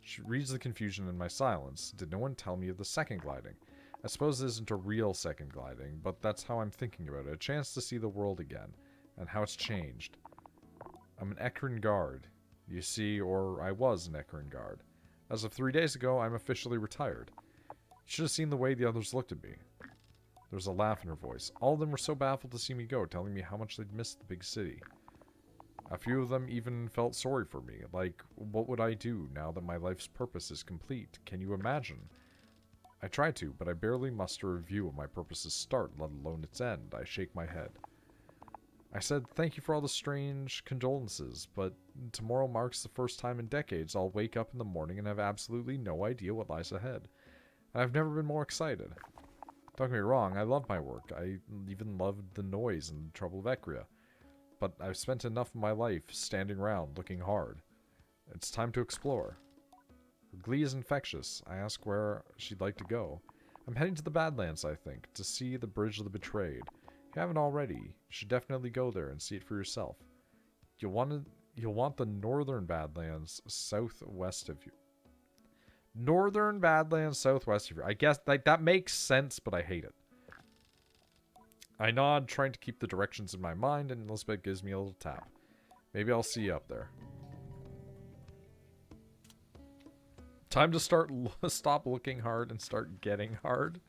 She reads the confusion in my silence. Did no one tell me of the second gliding? I suppose it isn't a real second gliding, but that's how I'm thinking about it. A chance to see the world again, and how it's changed. I'm an Ekron guard, you see, or I was an Ekron guard. As of 3 days ago, I'm officially retired. You should have seen the way the others looked at me. There was a laugh in her voice. All of them were so baffled to see me go, telling me how much they'd missed the big city. A few of them even felt sorry for me, like, what would I do now that my life's purpose is complete? Can you imagine? I try to, but I barely muster a view of my purpose's start, let alone its end. I shake my head. I said, thank you for all the strange condolences, but tomorrow marks the first time in decades I'll wake up in the morning and have absolutely no idea what lies ahead. And I've never been more excited. Don't get me wrong, I love my work. I even loved the noise and the trouble of Ekria. But I've spent enough of my life standing around, looking hard. It's time to explore. Her glee is infectious. I ask where she'd like to go. I'm heading to the Badlands, I think, to see the Bridge of the Betrayed. If you haven't already, you should definitely go there and see it for yourself. You'll want the Northern Badlands southwest of you. Northern Badlands southwest of you. I guess that makes sense, but I hate it. I nod, trying to keep the directions in my mind, and Elizabeth gives me a little tap. Maybe I'll see you up there. Time to stop looking hard and start getting hard.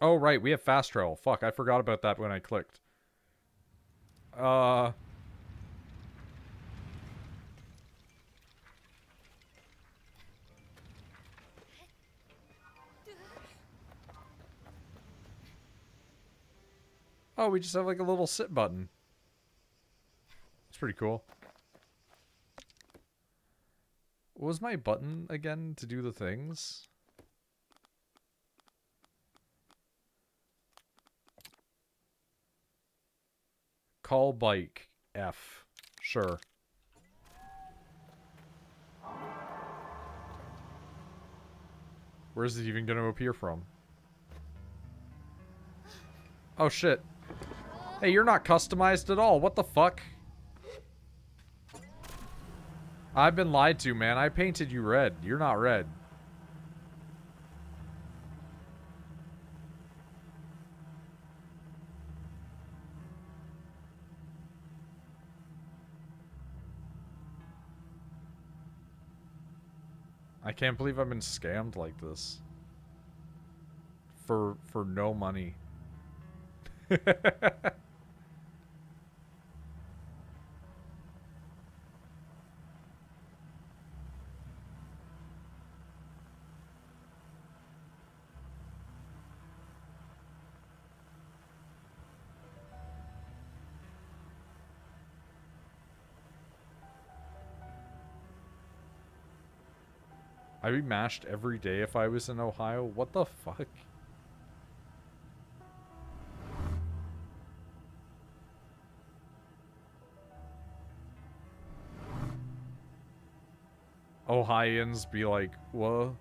Oh, right, we have fast travel. Fuck, I forgot about that when I clicked. Oh, we just have like a little sit button. It's pretty cool. What was my button again to do the things? Call bike. F. Sure. Where's it even going to appear from? Oh, shit. Hey, you're not customized at all. What the fuck? I've been lied to, man. I painted you red. You're not red. I can't believe I've been scammed like this. For no money. I'd be mashed every day if I was in Ohio. What the fuck? Ohioans be like, what?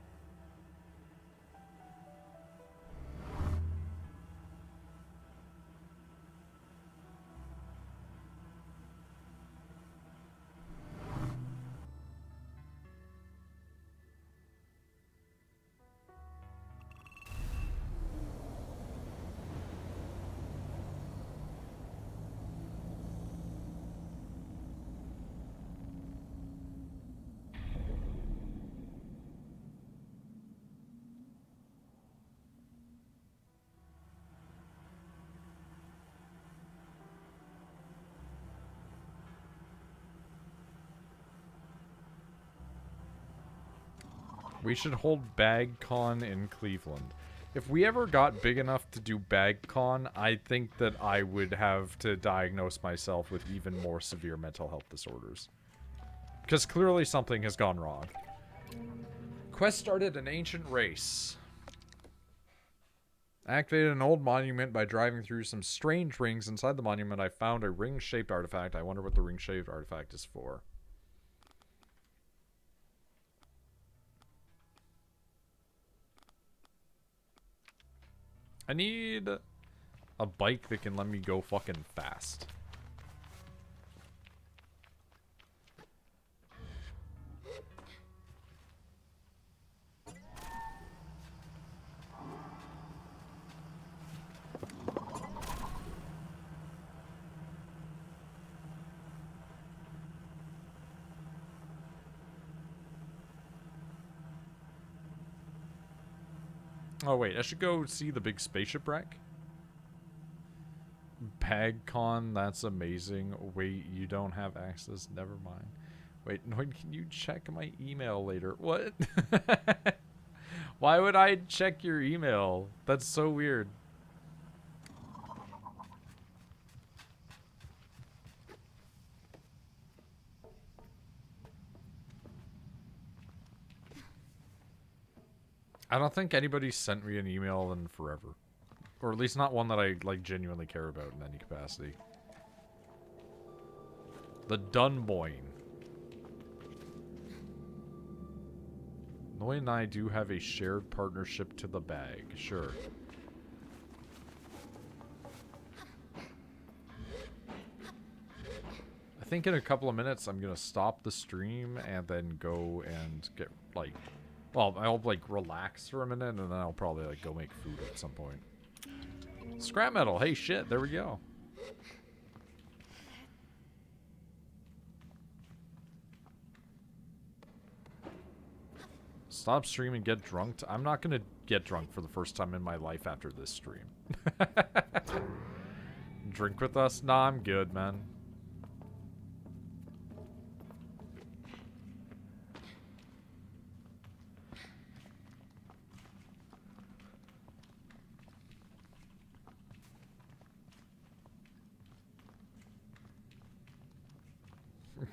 We should hold BagCon in Cleveland. If we ever got big enough to do BagCon, I think that I would have to diagnose myself with even more severe mental health disorders. Because clearly something has gone wrong. Quest started an ancient race. Activated an old monument by driving through some strange rings. Inside the monument, I found a ring-shaped artifact. I wonder what the ring-shaped artifact is for. I need a bike that can let me go fucking fast. Oh, wait. I should go see the big spaceship wreck. PagCon, that's amazing. Wait, you don't have access? Never mind. Wait, Noid, can you check my email later? What? Why would I check your email? That's so weird. I don't think anybody sent me an email in forever. Or at least not one that I, like, genuinely care about in any capacity. The Dunboyne. Noy and I do have a shared partnership to the bag. Sure. I think in a couple of minutes I'm gonna stop the stream and then go and get, like... Well, I'll, like, relax for a minute and then I'll probably, like, go make food at some point. Scrap metal! Hey, shit! There we go. Stop streaming, get drunk. I'm not gonna get drunk for the first time in my life after this stream. Drink with us? Nah, I'm good, man.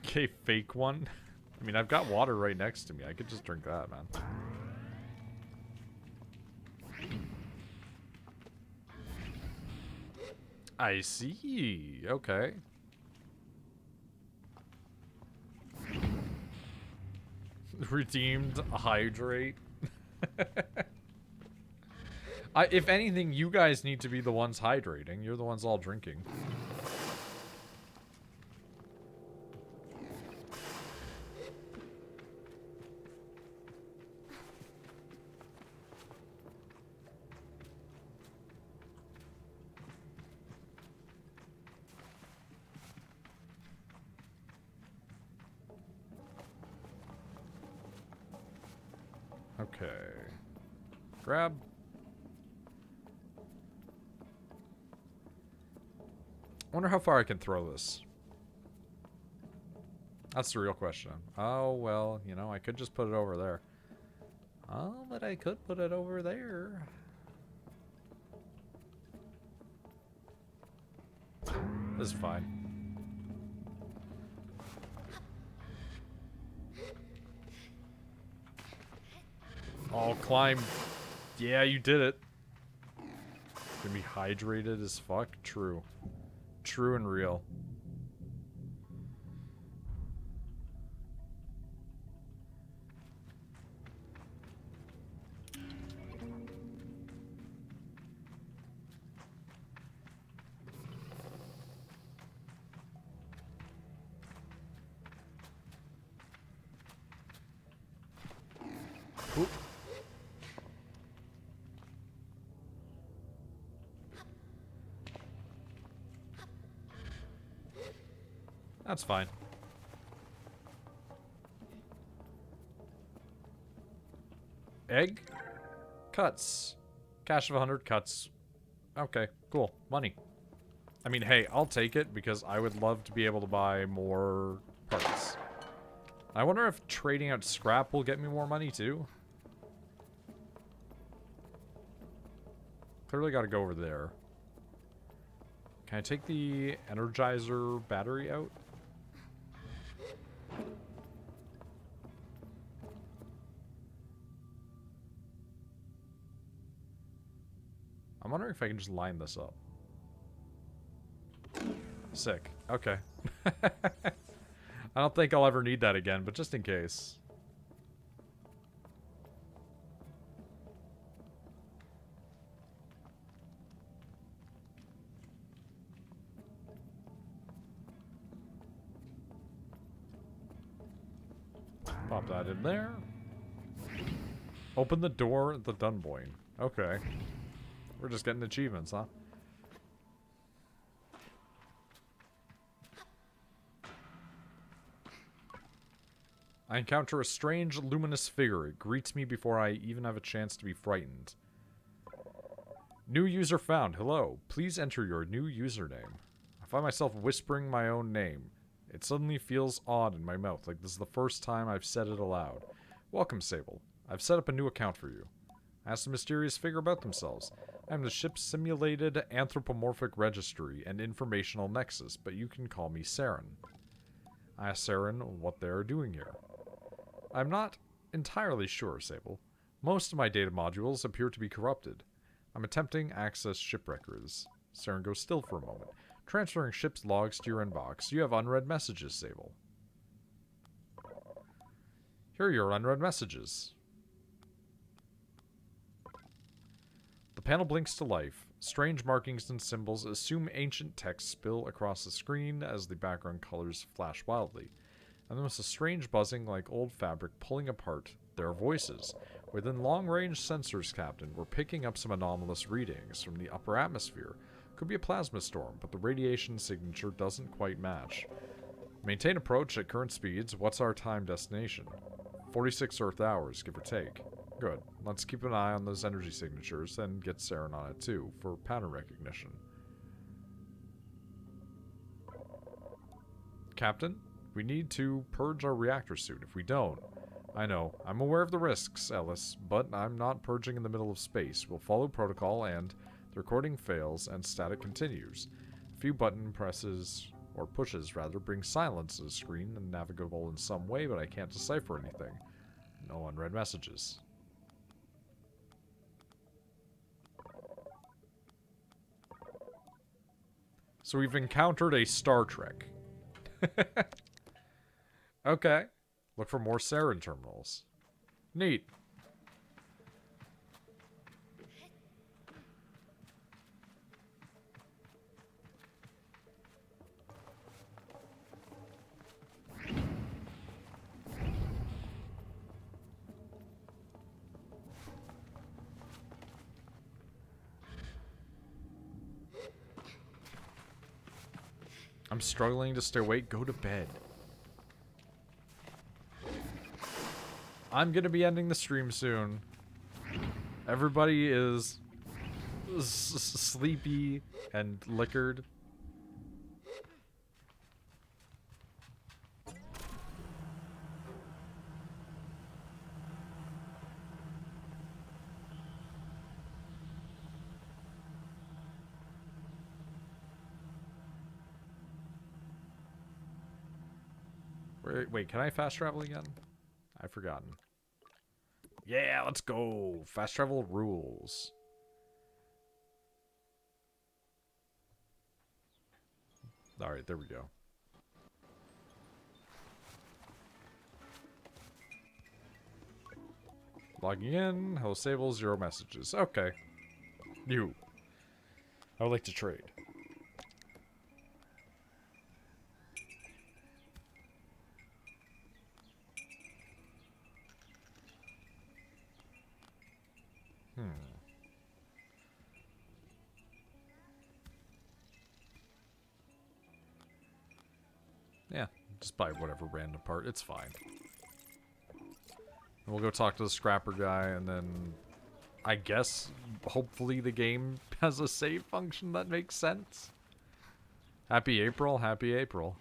Okay, fake one. I mean, I've got water right next to me. I could just drink that, man. I see. Okay. Redeemed hydrate. If anything, you guys need to be the ones hydrating. You're the ones all drinking. Okay. Grab. Wonder how far I can throw this. That's the real question. Oh, well, you know, I could just put it over there. Oh, but I could put it over there. This is fine. Oh, climb. Yeah, you did it. Gonna be hydrated as fuck. True. True and real. Oop. That's fine. Egg? Cuts. Cash of 100 cuts. Okay, cool. Money. I mean, hey, I'll take it because I would love to be able to buy more parts. I wonder if trading out scrap will get me more money too. Clearly gotta go over there. Can I take the Energizer battery out? I'm wondering if I can just line this up. Sick. Okay. I don't think I'll ever need that again, but just in case. Pop that in there. Open the door at the Dunboyne. Okay. We're just getting achievements, huh? I encounter a strange, luminous figure. It greets me before I even have a chance to be frightened. New user found. Hello. Please enter your new username. I find myself whispering my own name. It suddenly feels odd in my mouth, like this is the first time I've said it aloud. Welcome, Sable. I've set up a new account for you. Ask the mysterious figure about themselves. I am the ship's simulated anthropomorphic registry and informational nexus, but you can call me Saren. I ask Saren what they are doing here. I'm not entirely sure, Sable. Most of my data modules appear to be corrupted. I'm attempting access ship records. Saren goes still for a moment. Transferring ship's logs to your inbox. You have unread messages, Sable. Here are your unread messages. The panel blinks to life. Strange markings and symbols assume ancient text spill across the screen as the background colors flash wildly. And there was a strange buzzing like old fabric pulling apart. There are voices. Within long-range sensors, Captain, we're picking up some anomalous readings from the upper atmosphere. Could be a plasma storm, but the radiation signature doesn't quite match. Maintain approach at current speeds. What's our time destination? 46 Earth hours, give or take. Good. Let's keep an eye on those energy signatures and get Saren on it too, for pattern recognition. Captain, we need to purge our reactor suit. If we don't... I know. I'm aware of the risks, Ellis, but I'm not purging in the middle of space. We'll follow protocol and the recording fails and static continues. A few button presses, or pushes rather, bring silence to the screen and navigable in some way, but I can't decipher anything. No unread messages. So we've encountered a Star Trek. Okay. Look for more Saren terminals. Neat. I'm struggling to stay awake. Go to bed. I'm gonna be ending the stream soon. Everybody is sleepy and liquored. Wait, can I fast travel again? I've forgotten. Yeah, let's go. Fast travel rules. Alright, there we go. Logging in. Hello, Sable. 0 messages. Okay. You. I would like to trade. Yeah, just buy whatever random part. It's fine. And we'll go talk to the scrapper guy, and then I guess hopefully the game has a save function that makes sense. Happy April, happy April.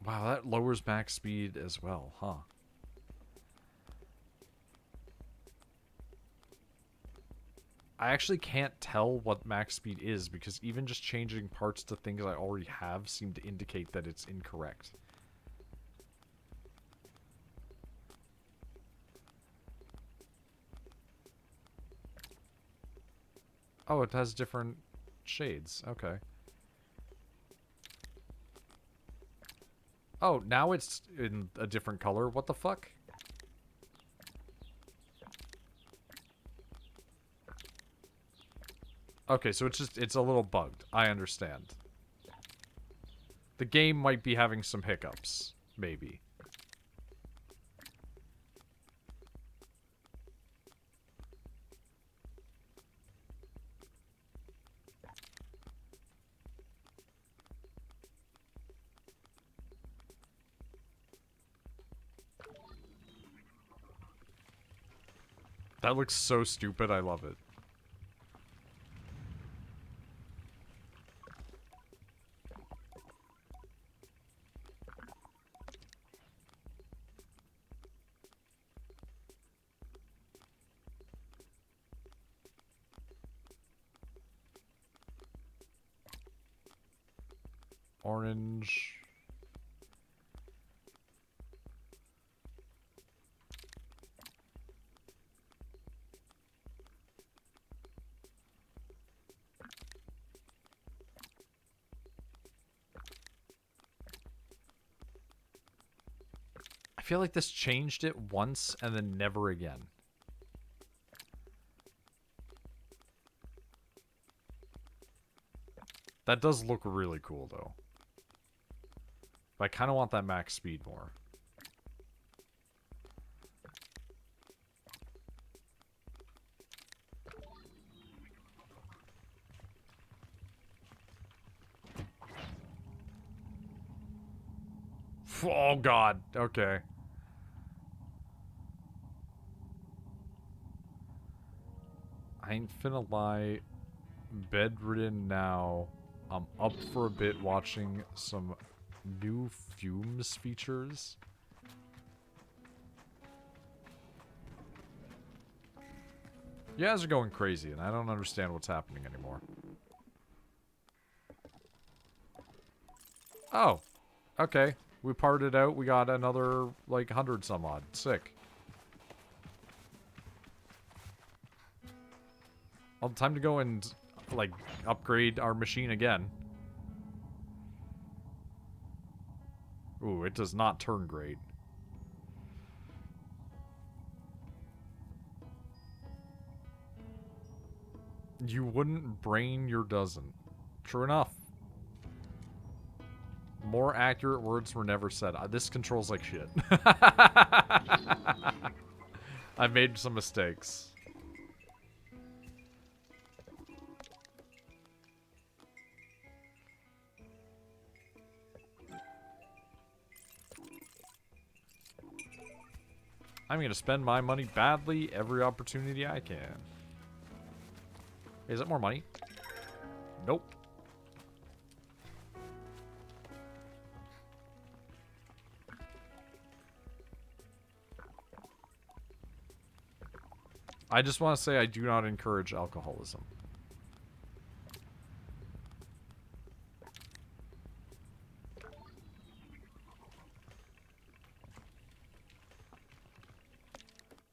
Wow, that lowers max speed as well, huh? I actually can't tell what max speed is because even just changing parts to things I already have seem to indicate that it's incorrect. Oh, it has different shades. Okay. Oh, now it's in a different color. What the fuck? Okay, so it's a little bugged. I understand. The game might be having some hiccups. Maybe. That looks so stupid, I love it. Orange. I feel like this changed it once and then never again. That does look really cool, though. But I kind of want that max speed more. Oh, God. Okay. I ain't finna lie. Bedridden now. I'm up for a bit watching some new fumes features. You guys are going crazy, and I don't understand what's happening anymore. Oh. Okay. We parted out. We got another, like, 100 some odd. Sick. Well, time to go and, like, upgrade our machine again. Ooh, it does not turn great. You wouldn't brain your dozen. True enough. More accurate words were never said. This controls like shit. I made some mistakes. I'm gonna spend my money badly every opportunity I can. Is it more money? Nope. I just want to say I do not encourage alcoholism.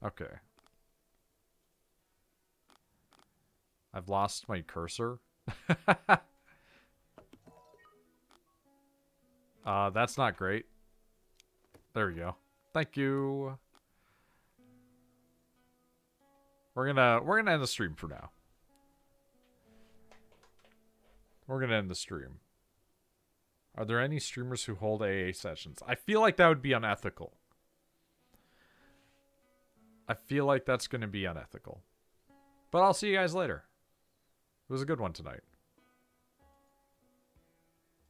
Okay. I've lost my cursor. That's not great. There we go. Thank you. We're gonna end the stream for now. We're gonna end the stream. Are there any streamers who hold AA sessions? I feel like that would be unethical. I feel like that's gonna be unethical. But I'll see you guys later. It was a good one tonight.